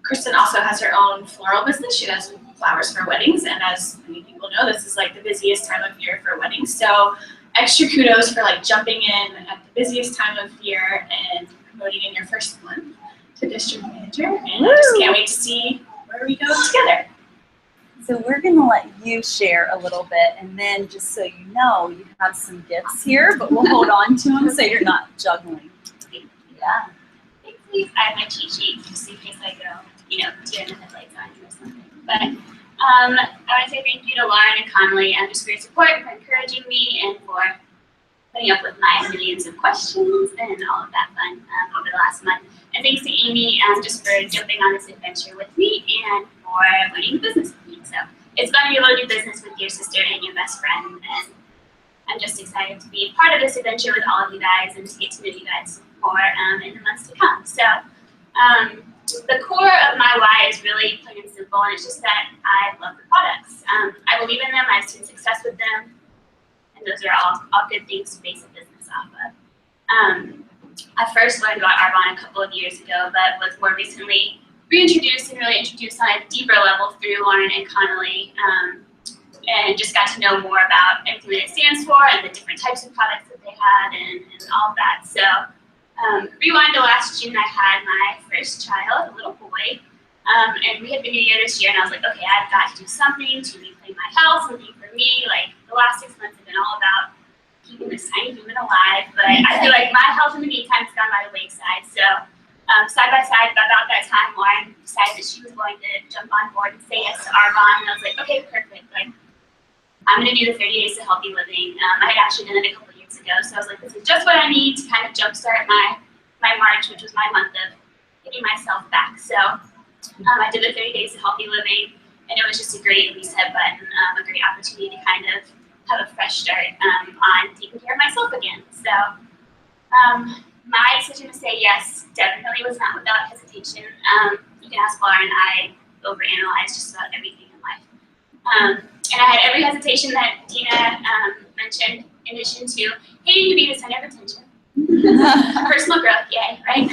Kristen also has her own floral business. She does flowers for weddings. And as many people know, this is like the busiest time of year for weddings. So extra kudos for like jumping in at the busiest time of year and promoting in your first month to district manager. And I just can't wait to see where we go together. So we're going to let you share a little bit, and then just so you know, you have some gifts here, but we'll hold on to them so you're not juggling. Yeah. Thankfully, I have my cheat sheet just in case I go, deer in the headlights on you or something. But I want to say thank you to Lauren and Connolly and just for your support, for encouraging me, and for putting up with my millions of questions and all of that fun over the last month. And thanks to Amy just for jumping on this adventure with me and for learning the business with me. So it's fun to be able to do business with your sister and your best friend. And I'm just excited to be part of this adventure with all of you guys and to get to know you guys more in the months to come. So the core of my why is really plain and simple, and it's just that I love the products. I believe in them. I've seen success with them. And those are all good things to base a business off of. I first learned about Arbonne a couple of years ago, but was more recently reintroduced and really introduced on a deeper level through Lauren and Connolly, and just got to know more about everything that it stands for and the different types of products that they had and all of that. So rewind to last June, I had my first child, a little boy, and we had been a year this year, and I was like, okay, I've got to do something to reclaim my health, something for me. Like the last 6 months have been all about keeping this tiny human alive, but I feel like my health in the meantime has gone by the wayside. So side by side, about that time, Lauren decided that she was going to jump on board and say yes to Arbonne, and I was like, okay, perfect. Like I'm going to do the 30 Days to Healthy Living. I had actually done it a couple years ago, so I was like, this is just what I need to kind of jumpstart my March, which was my month of getting myself back. So I did the 30 Days to Healthy Living, and it was just a great reset button, a great opportunity to kind of have a fresh start on taking care of myself again. So my decision to say yes definitely was not without hesitation. You can ask Lauren, I overanalyze just about everything in life. And I had every hesitation that Dina mentioned, in addition to hating to be the center of attention. Personal growth, yay, right?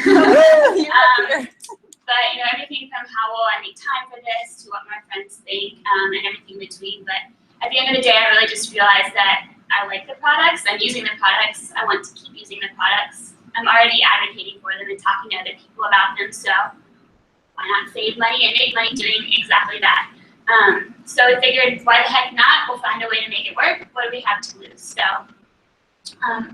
But everything from how will I make time for this to what my friends think and everything in between. But at the end of the day, I really just realized that I like the products. I'm using the products. I want to keep using the products. I'm already advocating for them and talking to other people about them. So why not save money and make money doing exactly that? So I figured, why the heck not? We'll find a way to make it work. What do we have to lose? So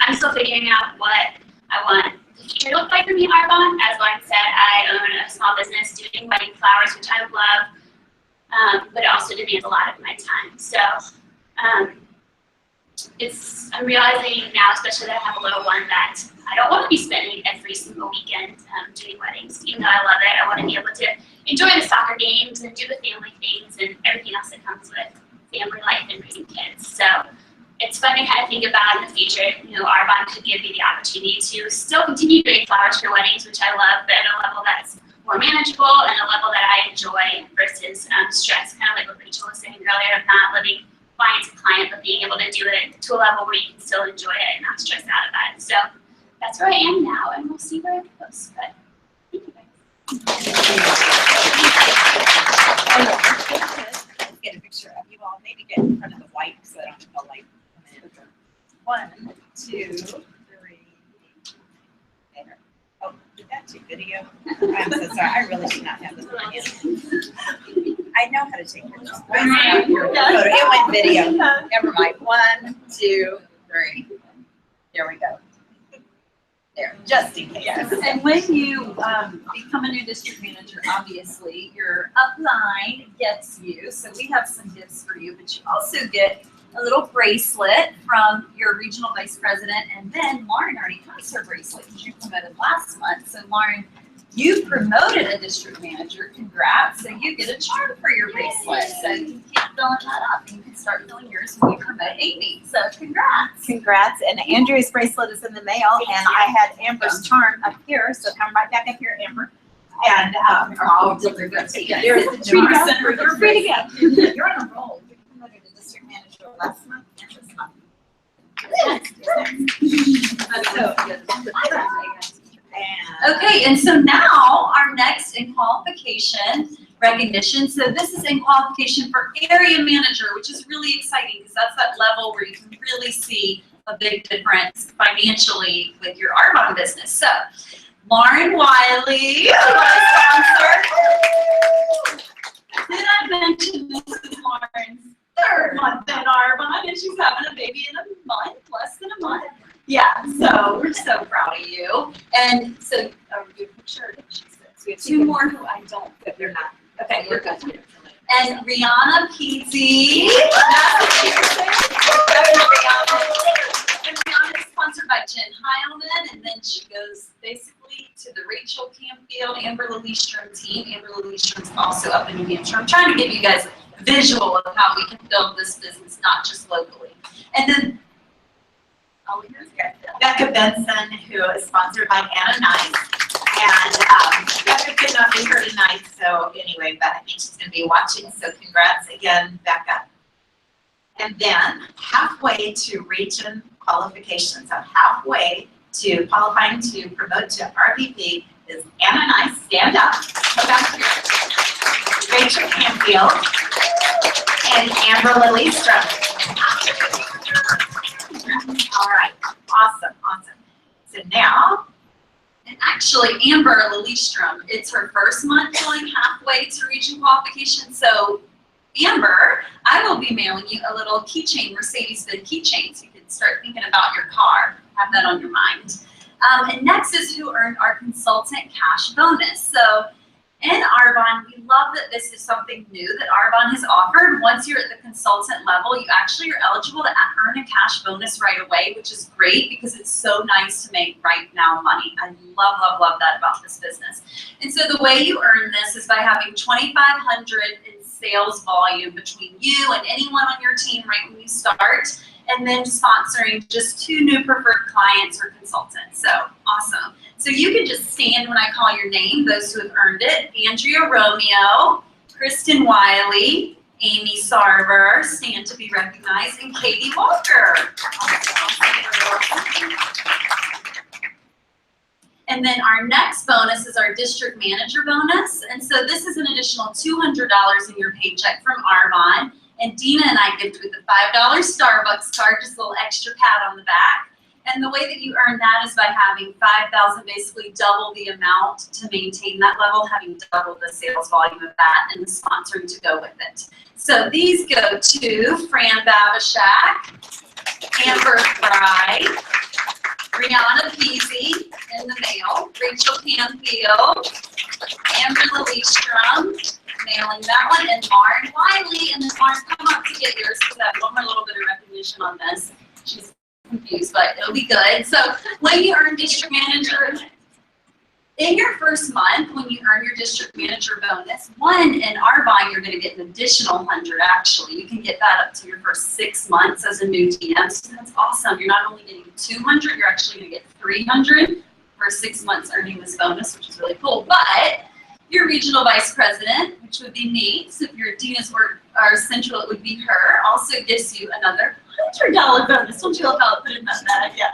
I'm still figuring out what I want the future to look like for me at Arbonne. As Lauren said, I own a small business doing wedding flowers, which I love, but it also demands a lot of my time. So I'm realizing now, especially that I have a little one, that I don't want to be spending every single weekend doing weddings. Even though I love it, I want to be able to enjoy the soccer games and do the family things and everything else that comes with family life and raising kids. So it's fun to kind of think about in the future, Arbonne could give me the opportunity to still continue doing flowers for weddings, which I love, but at a level that's more manageable and a level that I enjoy versus stress, kind of like what Rachel was saying earlier, of not living client to client, but being able to do it to a level where you can still enjoy it and not stress out about it. So that's where I am now, and we'll see where it goes. But thank you guys. Let's get a picture of you all. Maybe get in front of the white so I don't have the light come in. 1, 2, 3. There. Oh, did that do video? I'm so sorry. I really should not have this video. I know how to take pictures. It went video. Never mind. 1, 2, 3. There we go. There, just in case. Yes. And when you become a new district manager, obviously your upline gets you. So we have some gifts for you, but you also get a little bracelet from your regional vice president, and then Lauren already has her bracelet because you promoted last month. So Lauren, you promoted a district manager. Congrats! So you get a charm for your bracelet. So you can keep filling that up. You can start filling yours when you promote Amy. So congrats! Congrats. And Andrea's bracelet is in the mail, and I had Amber's charm up here, so come right back up here, Amber. And I'll deliver that to you. Here's the Treat charm. center. You're free to go. You're on a roll. You promoted a district manager last month and this month. Okay, and so now our next in qualification recognition. So this is in qualification for area manager, which is really exciting because that's that level where you can really see a big difference financially with your Arbonne business. So Lauren Wiley, my sponsor. Did I mention this is Lauren's third month in Arbonne, and she's having a baby in a month, less than a month. Yeah, so we're so proud of you. And so, we have two more who I don't, but they're not. Okay, we're good. And Rihanna Peasy. And Rihanna is sponsored by Jen Heilman, and then she goes basically to the Rachel Campfield, Amber Lillystrom team. Amber Lillystrom's also up in New Hampshire. I'm trying to give you guys a visual of how we can build this business, not just locally. And then Becca Benson, who is sponsored by Anna Knight. And Becca could not be here tonight, so anyway, but I think she's going to be watching, so congrats again, Becca. And then halfway to region qualifications, so halfway to qualifying to promote to RVP is Anna Knight, stand up, go back here, Rachel Campfield, and Amber Lillystrom. All right, awesome, awesome. So now, and actually, Amber Lillystrom, it's her first month going halfway to region qualification. So, Amber, I will be mailing you a little keychain, Mercedes-Benz keychain, so you can start thinking about your car. Have that on your mind. And next is who earned our consultant cash bonus. So, in Arbonne, we love that this is something new that Arbonne has offered. Once you're at the consultant level, you actually are eligible to earn a cash bonus right away, which is great because it's so nice to make right now money. I love, love, love that about this business. And so the way you earn this is by having $2,500 in sales volume between you and anyone on your team right when you start, and then sponsoring just 2 new preferred clients or consultants. So awesome. So you can just stand when I call your name, those who have earned it. Andrea Romeo, Kristen Wiley, Amy Sarver, stand to be recognized, and Katie Walker. And then our next bonus is our district manager bonus. And so this is an additional $200 in your paycheck from Arbonne. And Dina and I gift with a $5 Starbucks card, just a little extra pat on the back. And the way that you earn that is by having 5,000, basically double the amount to maintain that level, having double the sales volume of that, and the sponsoring to go with it. So these go to Fran Babashak, Amber Fry, Rihanna Peasy in the mail, Rachel Canfield, Amber Lillystrom, mailing that one, and Lauren Wiley. And then Lauren, come up to get yours because I have one more little bit of recognition on this. She's confused, but it'll be good. So when you earn district manager, in your first month, when you earn your district manager bonus, in Arbonne, you're going to get an additional 100 actually. You can get that up to your first 6 months as a new DM. So that's awesome. You're not only getting 200, you're actually going to get 300 for 6 months earning this bonus, which is really cool. But your regional vice president, which would be me, so if you're Dina's work or central, it would be her, also gives you another $100 bonus. Don't you love how I put it in that bag? Yeah.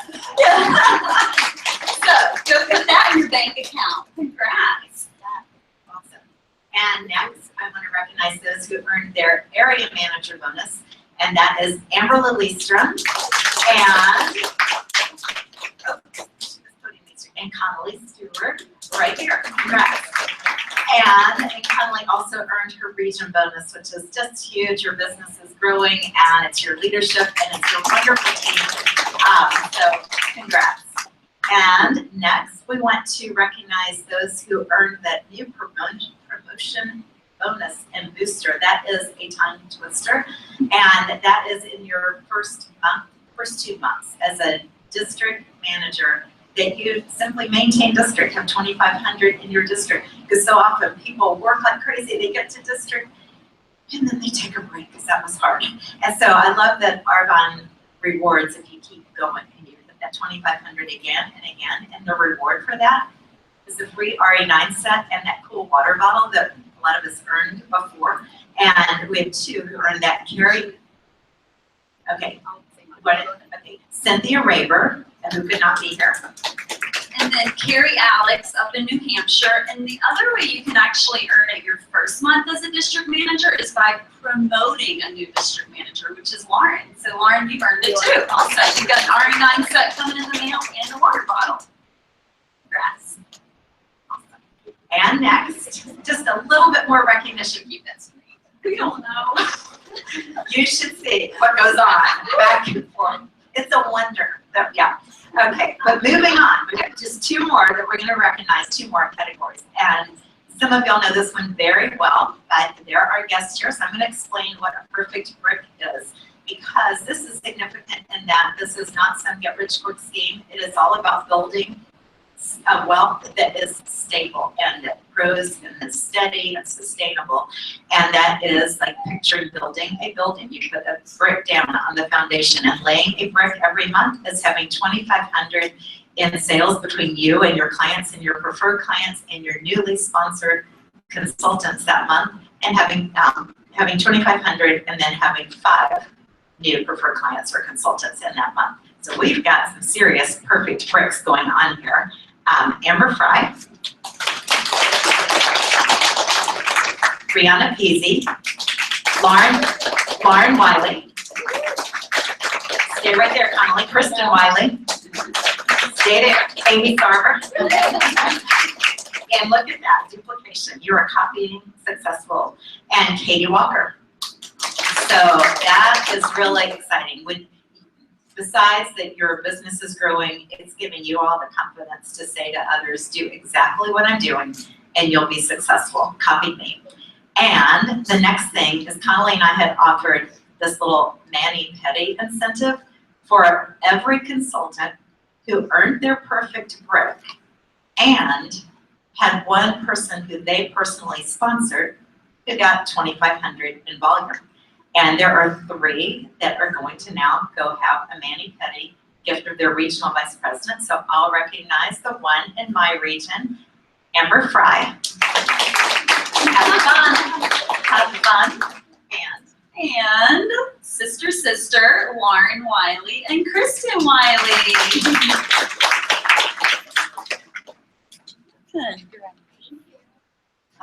So go put that in your bank account. Congrats. awesome. And next, I want to recognize those who earned their area manager bonus, and that is Amber Lillystrom and Connolly Stewart right here. Congrats. And Connolly also earned her region bonus, which is just huge. Your business is growing, and it's your leadership, and it's your wonderful team. So congrats. And next, we want to recognize those who earned that new promotion bonus and booster. That is a tongue twister, and that is in your first 2 months as a district manager, that you simply maintain district, have 2,500 in your district, because so often people work like crazy, they get to district, and then they take a break because that was hard. And so I love that Arbonne rewards if you keep going and you put that 2,500 again and again, and the reward for that is a free RE9 set and that cool water bottle that a lot of us earned before. And we have 2 who earned that. Carrie, okay, Cynthia Raber, who could not be here. And then Carrie Alex up in New Hampshire. And the other way you can actually earn it your first month as a district manager is by promoting a new district manager, which is Lauren. So Lauren, you've earned it too. Also, you've got an RE9 set coming in the mail and a water bottle. Congrats. Awesome. And next, just a little bit more recognition. Keep that screen. We don't know. You should see what goes on back and forth. It's a wonder. Yeah. Okay, but moving on, we got just 2 more that we're going to recognize, 2 more categories. And some of y'all know this one very well, but there are guests here, so I'm going to explain what a perfect brick is, because this is significant in that this is not some get-rich-quick scheme. It is all about building a wealth that is stable and that grows and is steady and sustainable. And that is like picturing building a building. You put a brick down on the foundation, and laying a brick every month is having 2,500 in sales between you and your clients and your preferred clients and your newly sponsored consultants that month, and having 2,500 and then having 5 new preferred clients or consultants in that month. So we've got some serious perfect bricks going on here. Amber Fry, Brianna Peasy, Lauren Wiley, stay right there, Connolly, Kristen Wiley, stay there, Amy Sarver, and look at that duplication. You are copying successful, and Katie Walker. So that is really exciting. Besides that your business is growing, it's giving you all the confidence to say to others, do exactly what I'm doing and you'll be successful. Copy me. And the next thing is Connolly and I had offered this little mani-pedi incentive for every consultant who earned their perfect brick and had one person who they personally sponsored who got 2,500 in volume. And there are 3 that are going to now go have a mani-pedi gift of their regional vice president. So I'll recognize the one in my region, Amber Fry. Have fun. Have fun. And sister, Lauren Wiley and Kristen Wiley. Good.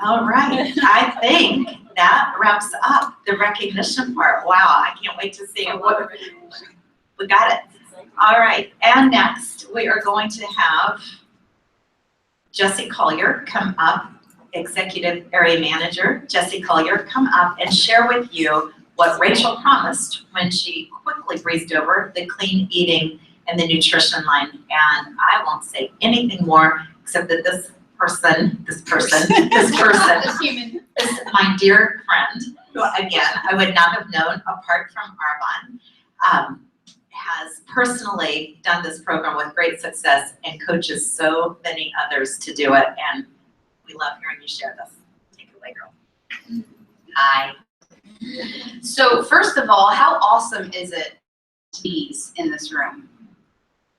All right, I think that wraps up the recognition part. Wow, I can't wait to see what we got it. All right, and next we are going to have Jessie Collier come up, Executive Area Manager. Jessie Collier, come up and share with you what Rachel promised when she quickly breezed over the clean eating and the nutrition line. And I won't say anything more except that this person, this is my dear friend, who again, I would not have known apart from Arbonne, has personally done this program with great success and coaches so many others to do it. And we love hearing you share this. Take it away, girl. Hi. So first of all, how awesome is it to be in this room?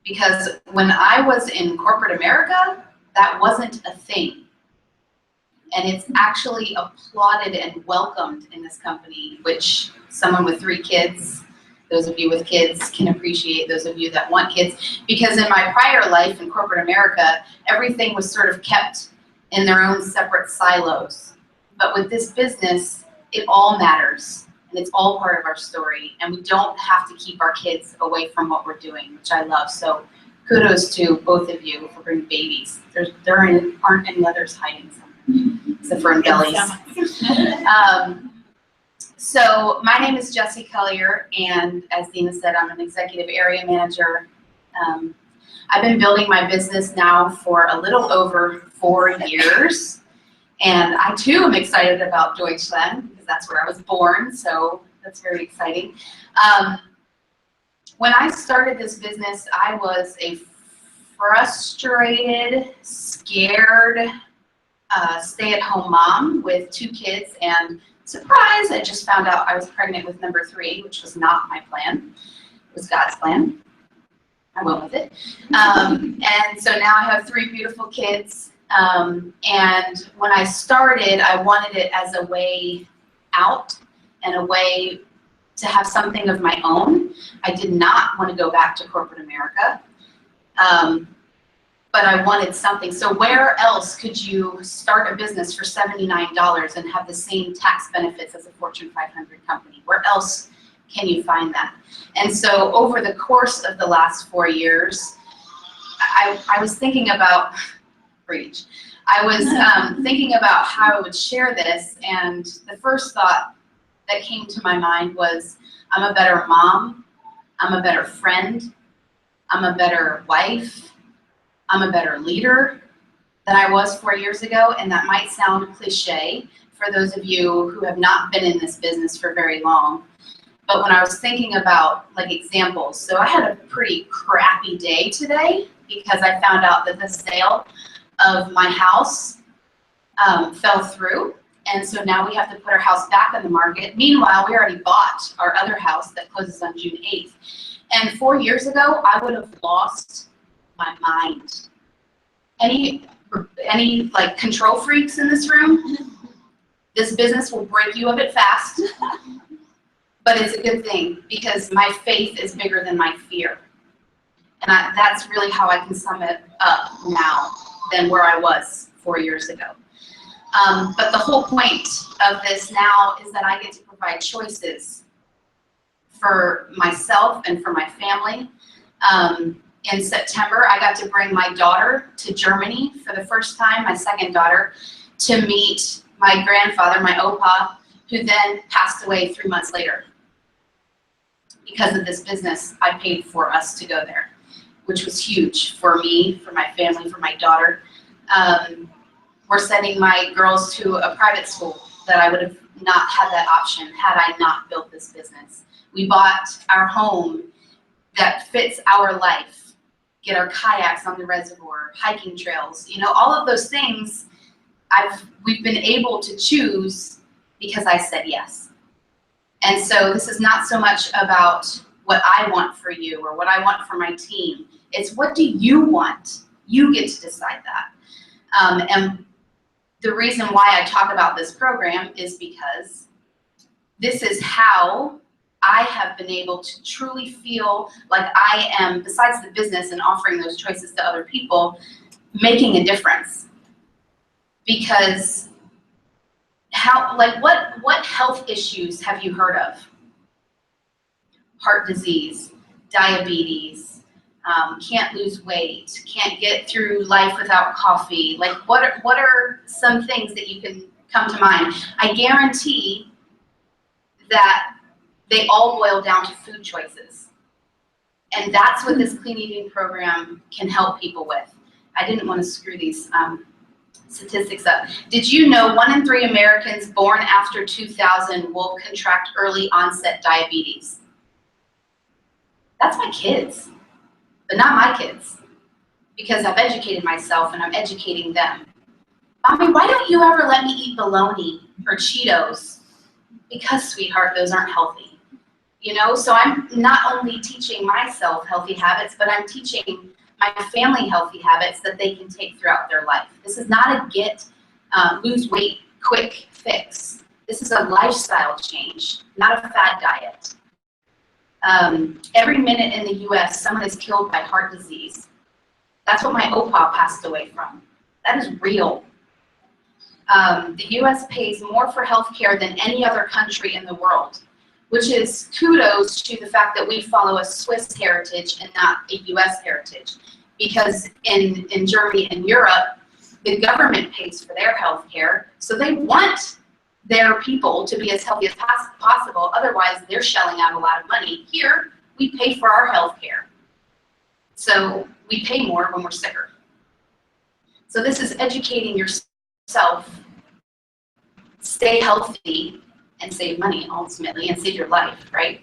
Because when I was in corporate America, that wasn't a thing. And it's actually applauded and welcomed in this company, which someone with 3 kids, those of you with kids can appreciate, those of you that want kids. Because in my prior life in corporate America, everything was sort of kept in their own separate silos. But with this business, it all matters. And it's all part of our story. And we don't have to keep our kids away from what we're doing, which I love. So kudos to both of you for bringing babies. There aren't any others hiding somewhere, except for in bellies. So my name is Jessie Collier, and as Dina said, I'm an executive area manager. I've been building my business now for a little over 4 years, And I too am excited about Deutschland because that's where I was born, so that's very exciting. When I started this business, I was a frustrated, scared, stay-at-home mom with 2 kids, and surprise, I just found out I was pregnant with number 3, which was not my plan. It was God's plan. I went with it. And so now I have 3 beautiful kids. And when I started, I wanted it as a way out and a way to have something of my own. I did not want to go back to corporate America, but I wanted something. So where else could you start a business for $79 and have the same tax benefits as a Fortune 500 company? Where else can you find that? And so over the course of the last 4 years, I was thinking about, preach, I was thinking about how I would share this, and the first thought that came to my mind was, I'm a better mom, I'm a better friend, I'm a better wife, I'm a better leader than I was 4 years ago, and that might sound cliche for those of you who have not been in this business for very long. But when I was thinking about like examples, so I had a pretty crappy day today because I found out that the sale of my house fell through. And so now we have to put our house back on the market. Meanwhile, we already bought our other house that closes on June 8th. And 4 years ago, I would have lost my mind. Any like control freaks in this room? This business will break you of it fast. But it's a good thing because my faith is bigger than my fear. And that's really how I can sum it up now than where I was 4 years ago. But the whole point of this now is that I get to provide choices for myself and for my family. In September, I got to bring my daughter to Germany for the first time, my second daughter, to meet my grandfather, my Opa, who then passed away 3 months later. Because of this business, I paid for us to go there, which was huge for me, for my family, for my daughter. We're sending my girls to a private school that I would have not had that option had I not built this business. We bought our home that fits our life, get our kayaks on the reservoir, hiking trails, you know, all of those things we've been able to choose because I said yes. And so this is not so much about what I want for you or what I want for my team. It's what do you want? You get to decide that. And the reason why I talk about this program is because this is how I have been able to truly feel like I am, besides the business and offering those choices to other people, making a difference. Because what health issues have you heard of? Heart disease, diabetes, can't lose weight, can't get through life without coffee. Like what are some things that you can come to mind? I guarantee that they all boil down to food choices. And that's what this clean eating program can help people with. I didn't want to screw these statistics up. Did you know 1 in 3 Americans born after 2000 will contract early onset diabetes? That's my kids, but not my kids, because I've educated myself and I'm educating them. Mommy, why don't you ever let me eat bologna or Cheetos? Because, sweetheart, those aren't healthy. You know, so I'm not only teaching myself healthy habits, but I'm teaching my family healthy habits that they can take throughout their life. This is not a lose weight, quick fix. This is a lifestyle change, not a fad diet. Every minute in the US, someone is killed by heart disease. That's what my Opa passed away from. That is real. The US pays more for healthcare than any other country in the world, which is kudos to the fact that we follow a Swiss heritage and not a US heritage. Because in Germany and Europe, the government pays for their healthcare, so they want their people to be as healthy as possible, otherwise they're shelling out a lot of money. Here, we pay for our healthcare. So we pay more when we're sicker. So this is educating yourself stay healthy and save money ultimately and save your life, right?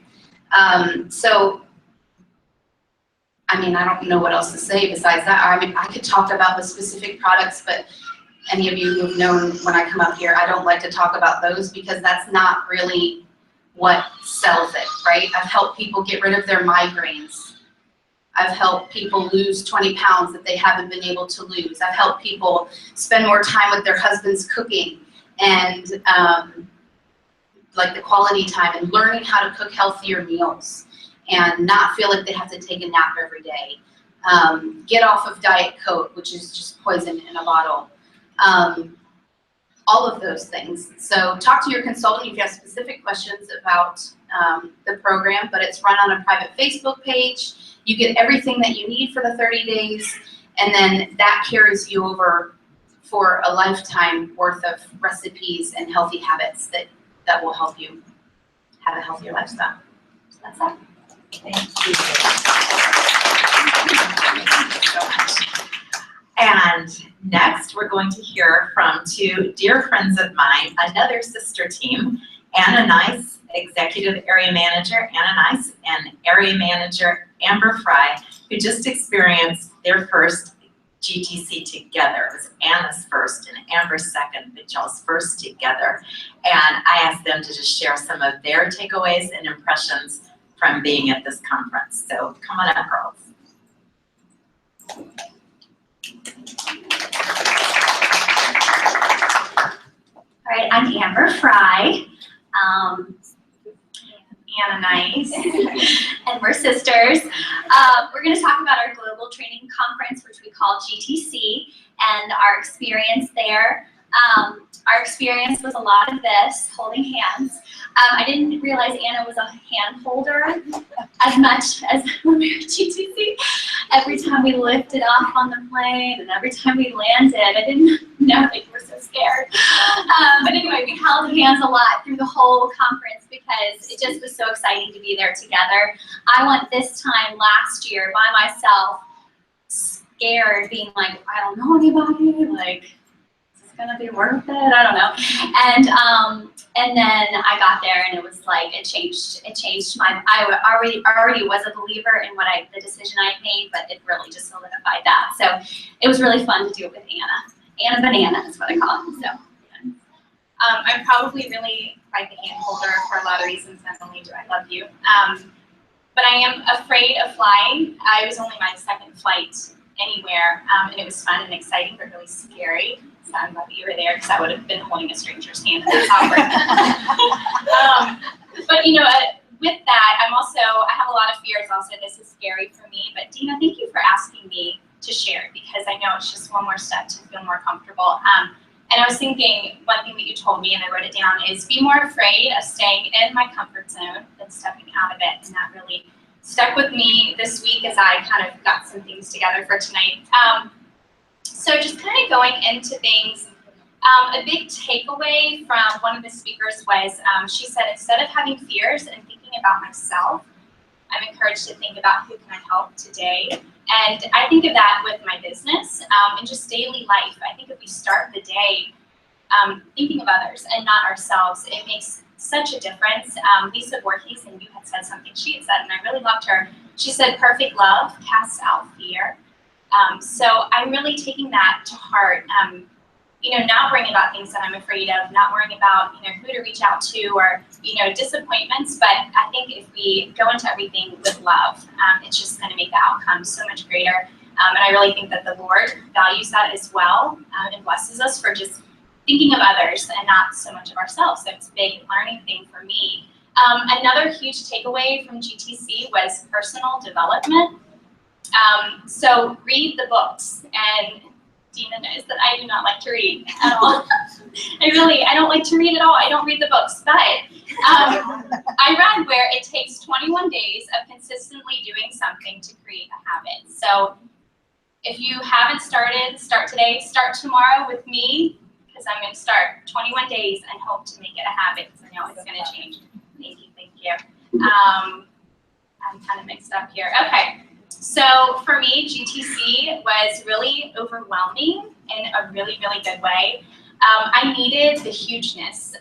So, I mean, I don't know what else to say besides that. I mean, I could talk about the specific products, but any of you who've known when I come up here, I don't like to talk about those because that's not really what sells it, right? I've helped people get rid of their migraines. I've helped people lose 20 pounds that they haven't been able to lose. I've helped people spend more time with their husbands cooking and like the quality time and learning how to cook healthier meals and not feel like they have to take a nap every day. Get off of Diet Coke, which is just poison in a bottle. All of those things. So talk to your consultant if you have specific questions about the program, but it's run on a private Facebook page. You get everything that you need for the 30 days, and then that carries you over for a lifetime worth of recipes and healthy habits that will help you have a healthier lifestyle. So that's it. Thank you. Thank you so much. And next, we're going to hear from two dear friends of mine, another sister team, Anna Nice, Executive Area Manager, Anna Nice, and Area Manager Amber Fry, who just experienced their first GTC together. It was Anna's first and Amber's second, but y'all's first together. And I asked them to just share some of their takeaways and impressions from being at this conference. So come on up, girls. All right, I'm Amber Fry, Anna Nice, and we're sisters. We're going to talk about our global training conference, which we call GTC, and our experience there. Our experience was a lot of this, holding hands. I didn't realize Anna was a hand holder as much as when we were at GTC. Every time we lifted off on the plane and every time we landed, I didn't know that you were so scared. But anyway, we held hands a lot through the whole conference because it just was so exciting to be there together. I went this time last year by myself, scared, being like, I don't know anybody, like, gonna be worth it? I don't know. And then I got there and it was like it changed my. I already was a believer in the decision I made, but it really just solidified that. So it was really fun to do it with Anna. Anna Banana is what I call it. So I'm probably really quite the hand holder for a lot of reasons. Not only do I love you, but I am afraid of flying. I was only my second flight anywhere, and it was fun and exciting, but really scary. So I'm glad that you were there because I would have been holding a stranger's hand and that's awkward. But you know, with that, I have a lot of fears also. This is scary for me, but Dina, thank you for asking me to share because I know it's just one more step to feel more comfortable. And I was thinking, one thing that you told me and I wrote it down is be more afraid of staying in my comfort zone than stepping out of it. And that really stuck with me this week as I kind of got some things together for tonight. So just kind of going into things, a big takeaway from one of the speakers was she said, instead of having fears and thinking about myself, I'm encouraged to think about who can I help today. And I think of that with my business and just daily life. I think if we start the day thinking of others and not ourselves, it makes such a difference. Lisa Voorhees, and you had said something she had said, and I really loved her. She said, perfect love casts out fear. So I'm really taking that to heart, you know, not worrying about things that I'm afraid of, not worrying about, you know, who to reach out to or, you know, disappointments. But I think if we go into everything with love, it's just going to make the outcome so much greater. And I really think that the Lord values that as well and blesses us for just thinking of others and not so much of ourselves. So it's a big learning thing for me. Another huge takeaway from GTC was personal development. So read the books, and Dina knows that I do not like to read at all. I don't like to read at all. I don't read the books, but I read where it takes 21 days of consistently doing something to create a habit. So if you haven't started, start today, start tomorrow with me, because I'm going to start 21 days and hope to make it a habit, because I know it's going to change. Thank you. I'm kind of mixed up here. Okay. So for me, GTC was really overwhelming in a really, really good way. I needed the hugeness.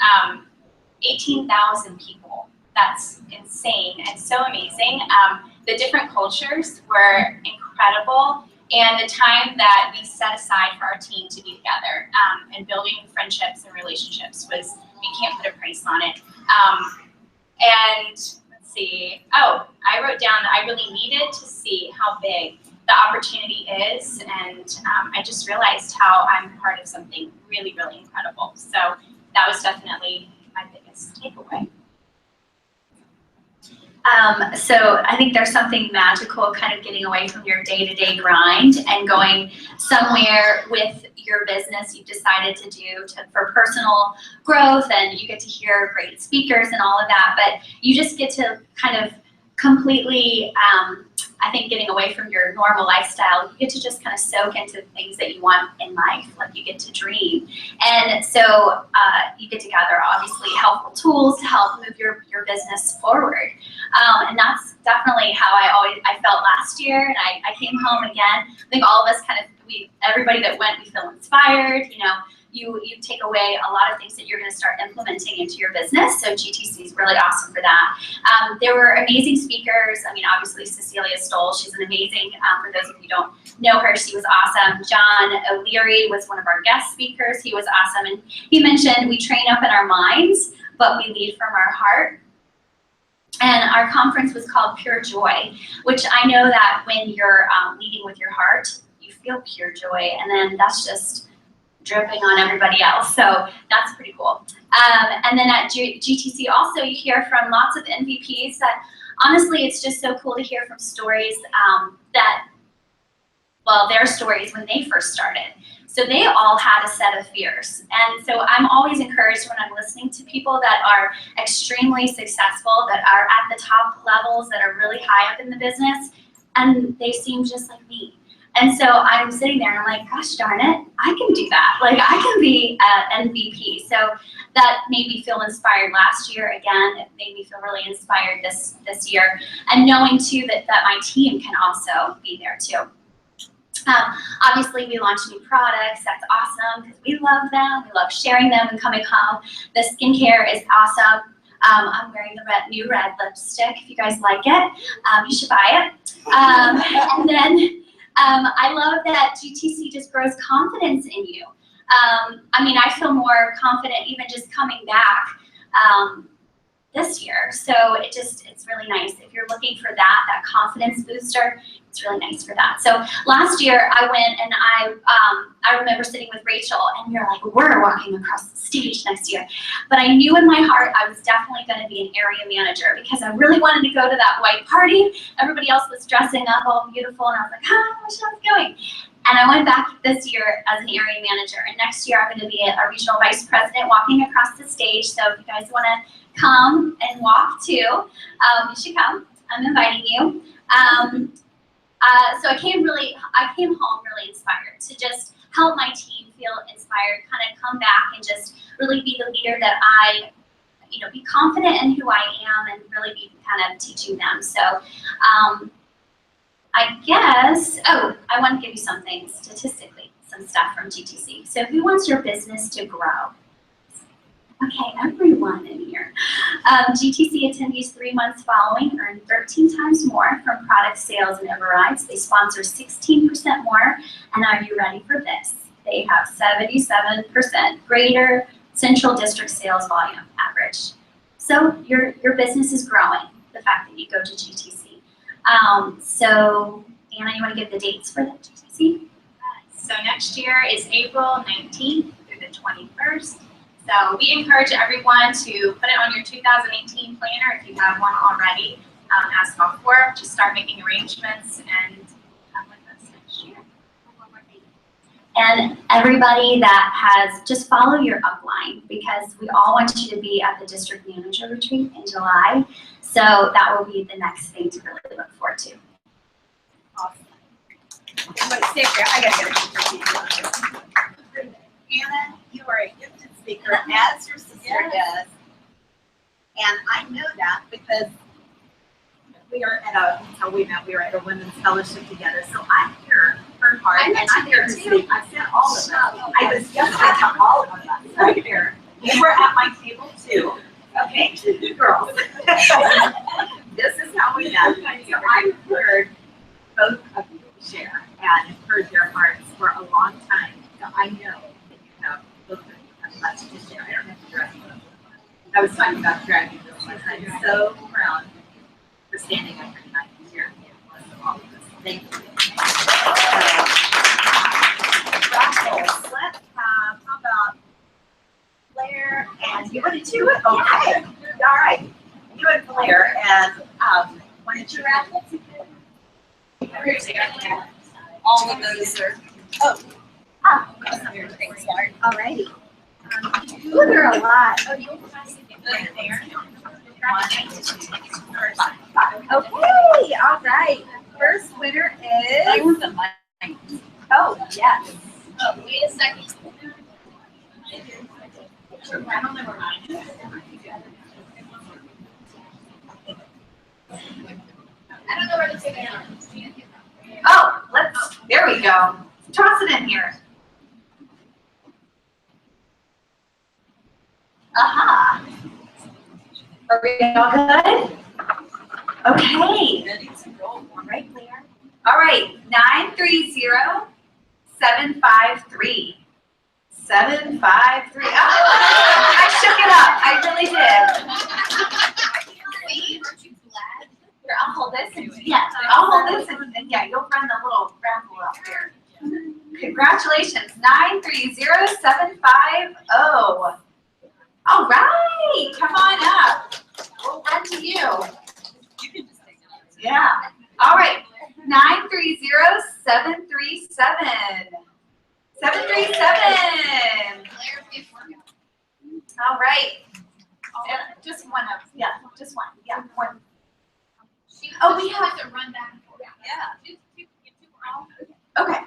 18,000 people. That's insane and so amazing. The different cultures were incredible, and the time that we set aside for our team to be together and building friendships and relationships was, we can't put a price on it. And let's see, oh, I wrote down that I really needed to see how big the opportunity is, and I just realized how I'm part of something really, really incredible. So that was definitely my biggest takeaway. So I think there's something magical kind of getting away from your day-to-day grind and going somewhere with your business you've decided to do for personal growth, and you get to hear great speakers and all of that, but you just get to kind of completely, I think, getting away from your normal lifestyle, you get to just kind of soak into things that you want in life, like you get to dream. And so you get to gather, obviously, helpful tools to help move your business forward. And that's definitely how I felt last year, and I came home again. I think all of us kind of, everybody that went, we feel inspired, you know. You take away a lot of things that you're going to start implementing into your business. So GTC is really awesome for that. There were amazing speakers. I mean, obviously Cecilia Stoll, she's an amazing, for those of you who don't know her, she was awesome. John O'Leary was one of our guest speakers. He was awesome. And he mentioned we train up in our minds, but we lead from our heart. And our conference was called Pure Joy, which I know that when you're leading with your heart, you feel pure joy. And then that's just dripping on everybody else, so that's pretty cool. And then at GTC also, you hear from lots of MVPs that honestly, it's just so cool to hear from stories their stories when they first started. So they all had a set of fears. And so I'm always encouraged when I'm listening to people that are extremely successful, that are at the top levels, that are really high up in the business, and they seem just like me. And so I'm sitting there and I'm like, gosh darn it, I can do that. Like, I can be an MVP. So that made me feel inspired last year. Again, it made me feel really inspired this year. And knowing too that my team can also be there too. Obviously, we launched new products. That's awesome because we love them. We love sharing them and coming home. The skincare is awesome. I'm wearing the new red lipstick. If you guys like it, you should buy it. And then I love that GTC just grows confidence in you. I mean, I feel more confident even just coming back this year. So it's really nice. If you're looking for that confidence booster, it's really nice for that. So last year I went and I remember sitting with Rachel, and you're like, we're walking across the stage next year. But I knew in my heart I was definitely going to be an area manager because I really wanted to go to that white party. Everybody else was dressing up all beautiful, and I was like, I wish I was going. And I went back this year as an area manager, and next year I'm going to be a regional vice president walking across the stage. So if you guys want to come and walk too, you should come. I'm inviting you. So I came home really inspired to just help my team feel inspired, kind of come back and just really be the leader that I, be confident in who I am and really be kind of teaching them. So I guess, I want to give you something statistically, some stuff from GTC. So who wants your business to grow? Okay, everyone in here. GTC attendees 3 months following earn 13 times more from product sales and overrides. They sponsor 16% more. And are you ready for this? They have 77% greater Central District sales volume average. So your business is growing, the fact that you go to GTC. So Anna, you want to give the dates for the GTC? So next year is April 19th through the 21st. So we encourage everyone to put it on your 2018 planner if you have one already. As before, just start making arrangements and come with us next year. And everybody that has, just follow your upline because we all want you to be at the district manager retreat in July. So that will be the next thing to really look forward to. Awesome. Everybody stay there. I gotta get it. Anna, you are a gifted speaker, as your sister is. And I know that because we are at a, until we met, we were at a women's fellowship together. So I hear her heart, and I hear her speak. I sent all of them. I was yesterday to all of them right here. You were at my table too. Okay, girls. This is how we met. So I've heard both of you share and heard your hearts for a long time. So I know that you have both of you have much to share. I don't have to drag you. I was talking about dragging this one. I'm so proud for standing up tonight and sharing with all of us. Thank you. Raffles. Let's have, how about Blair and you want to do it? Okay. All right. You and Blair and why don't you raffle? All of those are. All righty. Ooh, there are a lot. Oh, you'll pass it there. Okay, all right. First winner is. Oh, yes. Oh, wait a second. I don't know where to take it out. Oh, there we go. Toss it in here. Aha. Are we all good? Okay. All right, Blair. All right, 930-753. 753. Oh, I shook it up. I really did. Wait, aren't you glad? Here, I'll hold this. Yeah, I'll hold this and yeah, you'll run the little raffle up here. Congratulations, 930-750. All right, come on up. We'll run to you. Yeah. All right, 930-737. 737. All right. Just one of, yeah, just one. Yeah, one. Oh, we have to run back and forth. Yeah. Okay.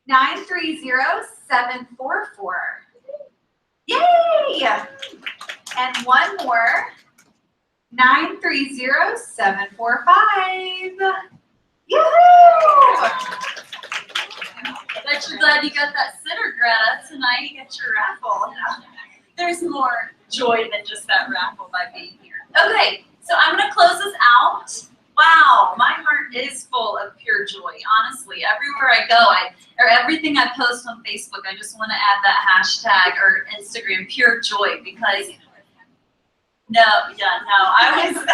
930-744. Yay! And one more. 930-745. Yoo-hoo! Bet you're glad you got that sitter, Greta. Tonight you get your raffle. There's more joy than just that raffle by being here. Okay, so I'm gonna close this out. Wow, my heart is full of pure joy. Honestly, everywhere I go, or everything I post on Facebook, I just want to add that hashtag or Instagram, pure joy, because I was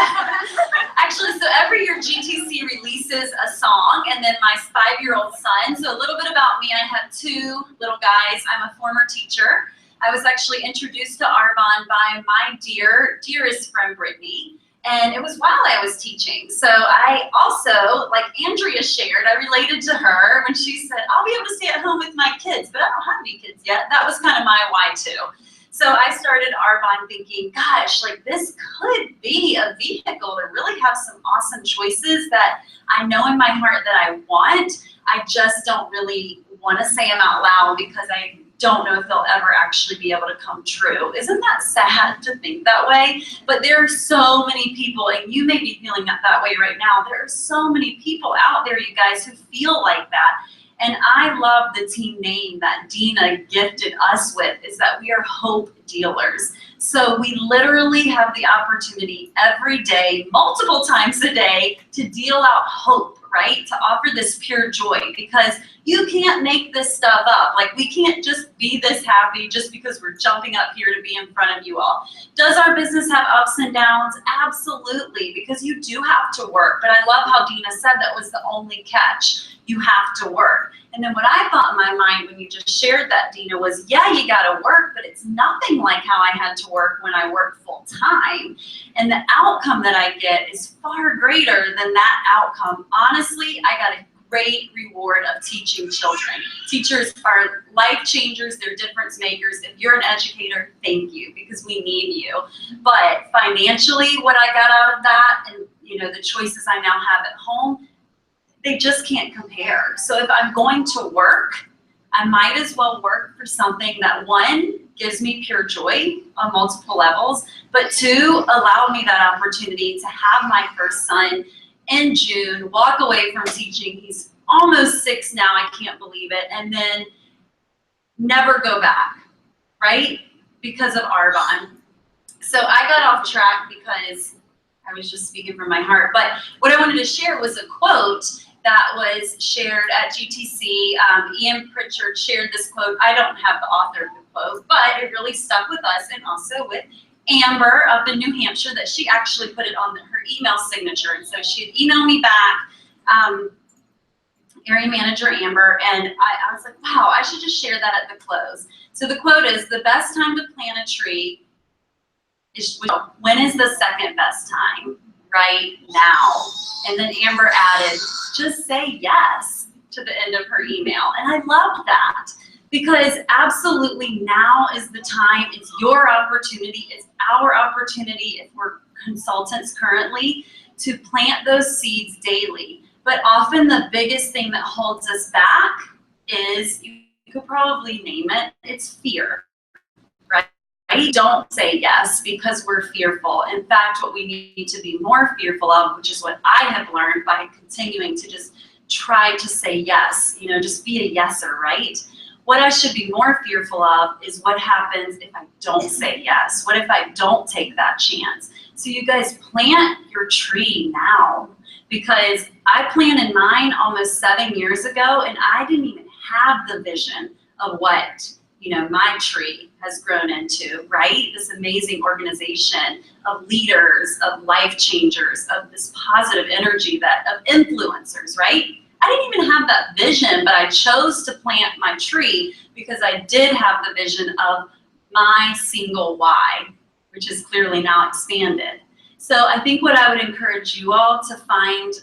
actually, so every year GTC releases a song, and then my 5-year-old son. So a little bit about me: I have 2 little guys. I'm a former teacher. I was actually introduced to Arbonne by my dearest friend Brittany. And it was while I was teaching. So I also, like Andrea shared, I related to her when she said, I'll be able to stay at home with my kids, but I don't have any kids yet. That was kind of my why too. So I started Arbonne thinking, gosh, like this could be a vehicle to really have some awesome choices that I know in my heart that I want. I just don't really want to say them out loud because I don't know if they'll ever actually be able to come true. Isn't that sad to think that way? But there are so many people, and you may be feeling that way right now. There are so many people out there, you guys, who feel like that. And I love the team name that Dina gifted us with, is that we are hope dealers. So we literally have the opportunity every day, multiple times a day, to deal out hope, right? To offer this pure joy, because you can't make this stuff up. Like, we can't just be this happy just because we're jumping up here to be in front of you all. Does our business have ups and downs? Absolutely, because you do have to work. But I love how Dina said that was the only catch. You have to work. And then what I thought in my mind when you just shared that, Dina, was, yeah, you gotta work, but it's nothing like how I had to work when I worked full time. And the outcome that I get is far greater than that outcome. Honestly, I got a great reward of teaching children. Teachers are life changers, they're difference makers. If you're an educator, thank you, because we need you. But financially, what I got out of that, and the choices I now have at home, they just can't compare. So if I'm going to work, I might as well work for something that, one, gives me pure joy on multiple levels, but two, allow me that opportunity to have my first son in June, walk away from teaching. He's almost 6 now, I can't believe it, and then never go back, right? Because of Arbonne. So I got off track because I was just speaking from my heart, but what I wanted to share was a quote that was shared at GTC. Ian Pritchard shared this quote. I don't have the author of the quote, but it really stuck with us, and also with Amber up in New Hampshire, that she actually put it on her email signature. And so she had emailed me back, area manager Amber, and I was like, wow, I should just share that at the close. So the quote is, the best time to plant a tree is, when is the second best time? Right now. And then Amber added, just say yes to the end of her email. And I loved that, because absolutely now is the time. It's your opportunity. It's our opportunity, if we're consultants currently, to plant those seeds daily. But often the biggest thing that holds us back is, you could probably name it, it's fear. Right? Don't say yes because we're fearful. In fact, what we need to be more fearful of, which is what I have learned by continuing to just try to say yes, just be a yeser, right? What I should be more fearful of is what happens if I don't say yes. What if I don't take that chance? So you guys, plant your tree now, because I planted mine almost 7 years ago, and I didn't even have the vision of what my tree has grown into, right? This amazing organization of leaders, of life changers, of this positive energy, of influencers, right? I didn't even have that vision, but I chose to plant my tree because I did have the vision of my single why, which is clearly now expanded. So I think what I would encourage you all to find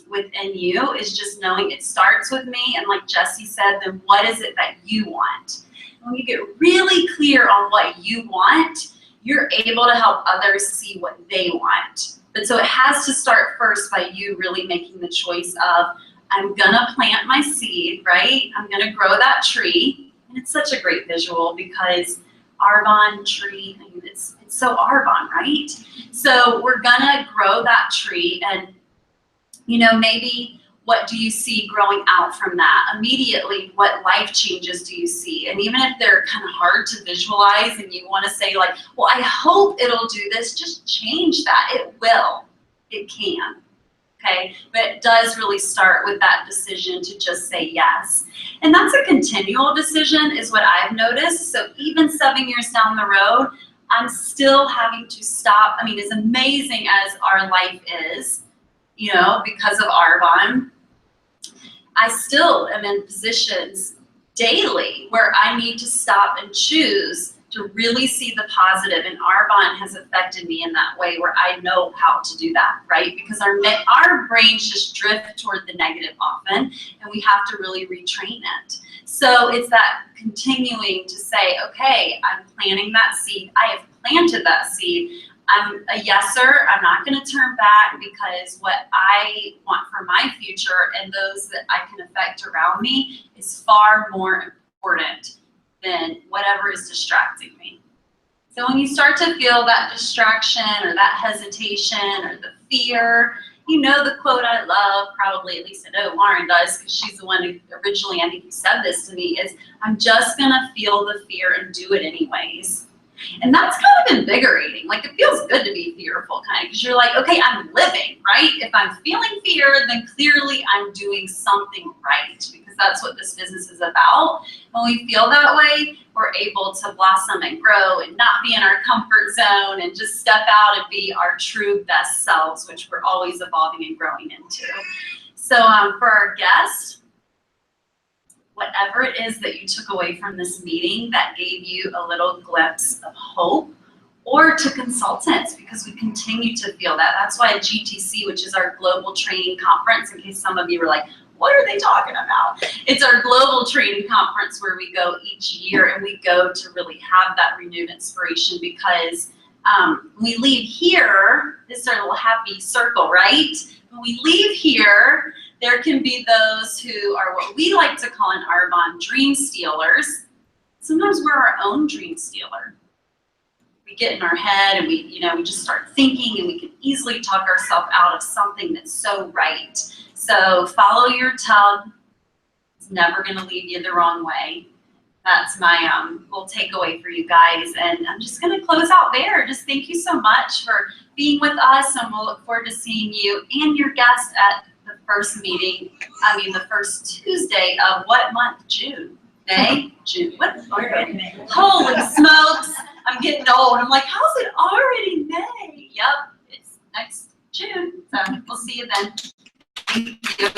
within you is just knowing it starts with me, and like Jessie said, then what is it that you want? When you get really clear on what you want, you're able to help others see what they want. But so it has to start first by you really making the choice of, I'm gonna plant my seed, right? I'm gonna grow that tree. And it's such a great visual, because Arbonne tree, I mean, it's so Arbonne, right? So we're gonna grow that tree, and maybe, what do you see growing out from that? Immediately, what life changes do you see? And even if they're kind of hard to visualize and you want to say like, well, I hope it'll do this, just change that. It will. It can. Okay? But it does really start with that decision to just say yes. And that's a continual decision, is what I've noticed. So even 7 years down the road, I'm still having to stop. I mean, as amazing as our life is, because of Arbonne, I still am in positions daily where I need to stop and choose to really see the positive. And Arbonne has affected me in that way, where I know how to do that, right? Because our brains just drift toward the negative often, and we have to really retrain it. So it's that continuing to say, okay, I'm planting that seed. I have planted that seed. I'm a yeser. I'm not going to turn back, because what I want for my future and those that I can affect around me is far more important than whatever is distracting me. So when you start to feel that distraction or that hesitation or the fear, the quote I love, probably at least I know Lauren does, because she's the one who originally, I think, who said this to me, is, I'm just going to feel the fear and do it anyways. And that's kind of invigorating. Like, it feels good to be fearful, kind of, because you're like, okay, I'm living, right? If I'm feeling fear, then clearly I'm doing something right, because that's what this business is about. When we feel that way, we're able to blossom and grow and not be in our comfort zone and just step out and be our true best selves, which we're always evolving and growing into. So for our guests, whatever it is that you took away from this meeting that gave you a little glimpse of hope, or to consultants, because we continue to feel that. That's why GTC, which is our global training conference, in case some of you were like, what are they talking about? It's our global training conference where we go each year, and we go to really have that renewed inspiration, because we leave here, this is our little happy circle, right? When we leave here, there can be those who are what we like to call in Arbonne dream stealers. Sometimes we're our own dream stealer. We get in our head and we just start thinking, and we can easily talk ourselves out of something that's so right. So follow your tug. It's never going to lead you the wrong way. That's my little takeaway for you guys. And I'm just going to close out there. Just thank you so much for being with us, and we'll look forward to seeing you and your guests at the first meeting. The first Tuesday of what month? June. May? June. What? Holy smokes. I'm getting old. I'm like, how's it already May? Yep, it's next June. So we'll see you then. Thank you.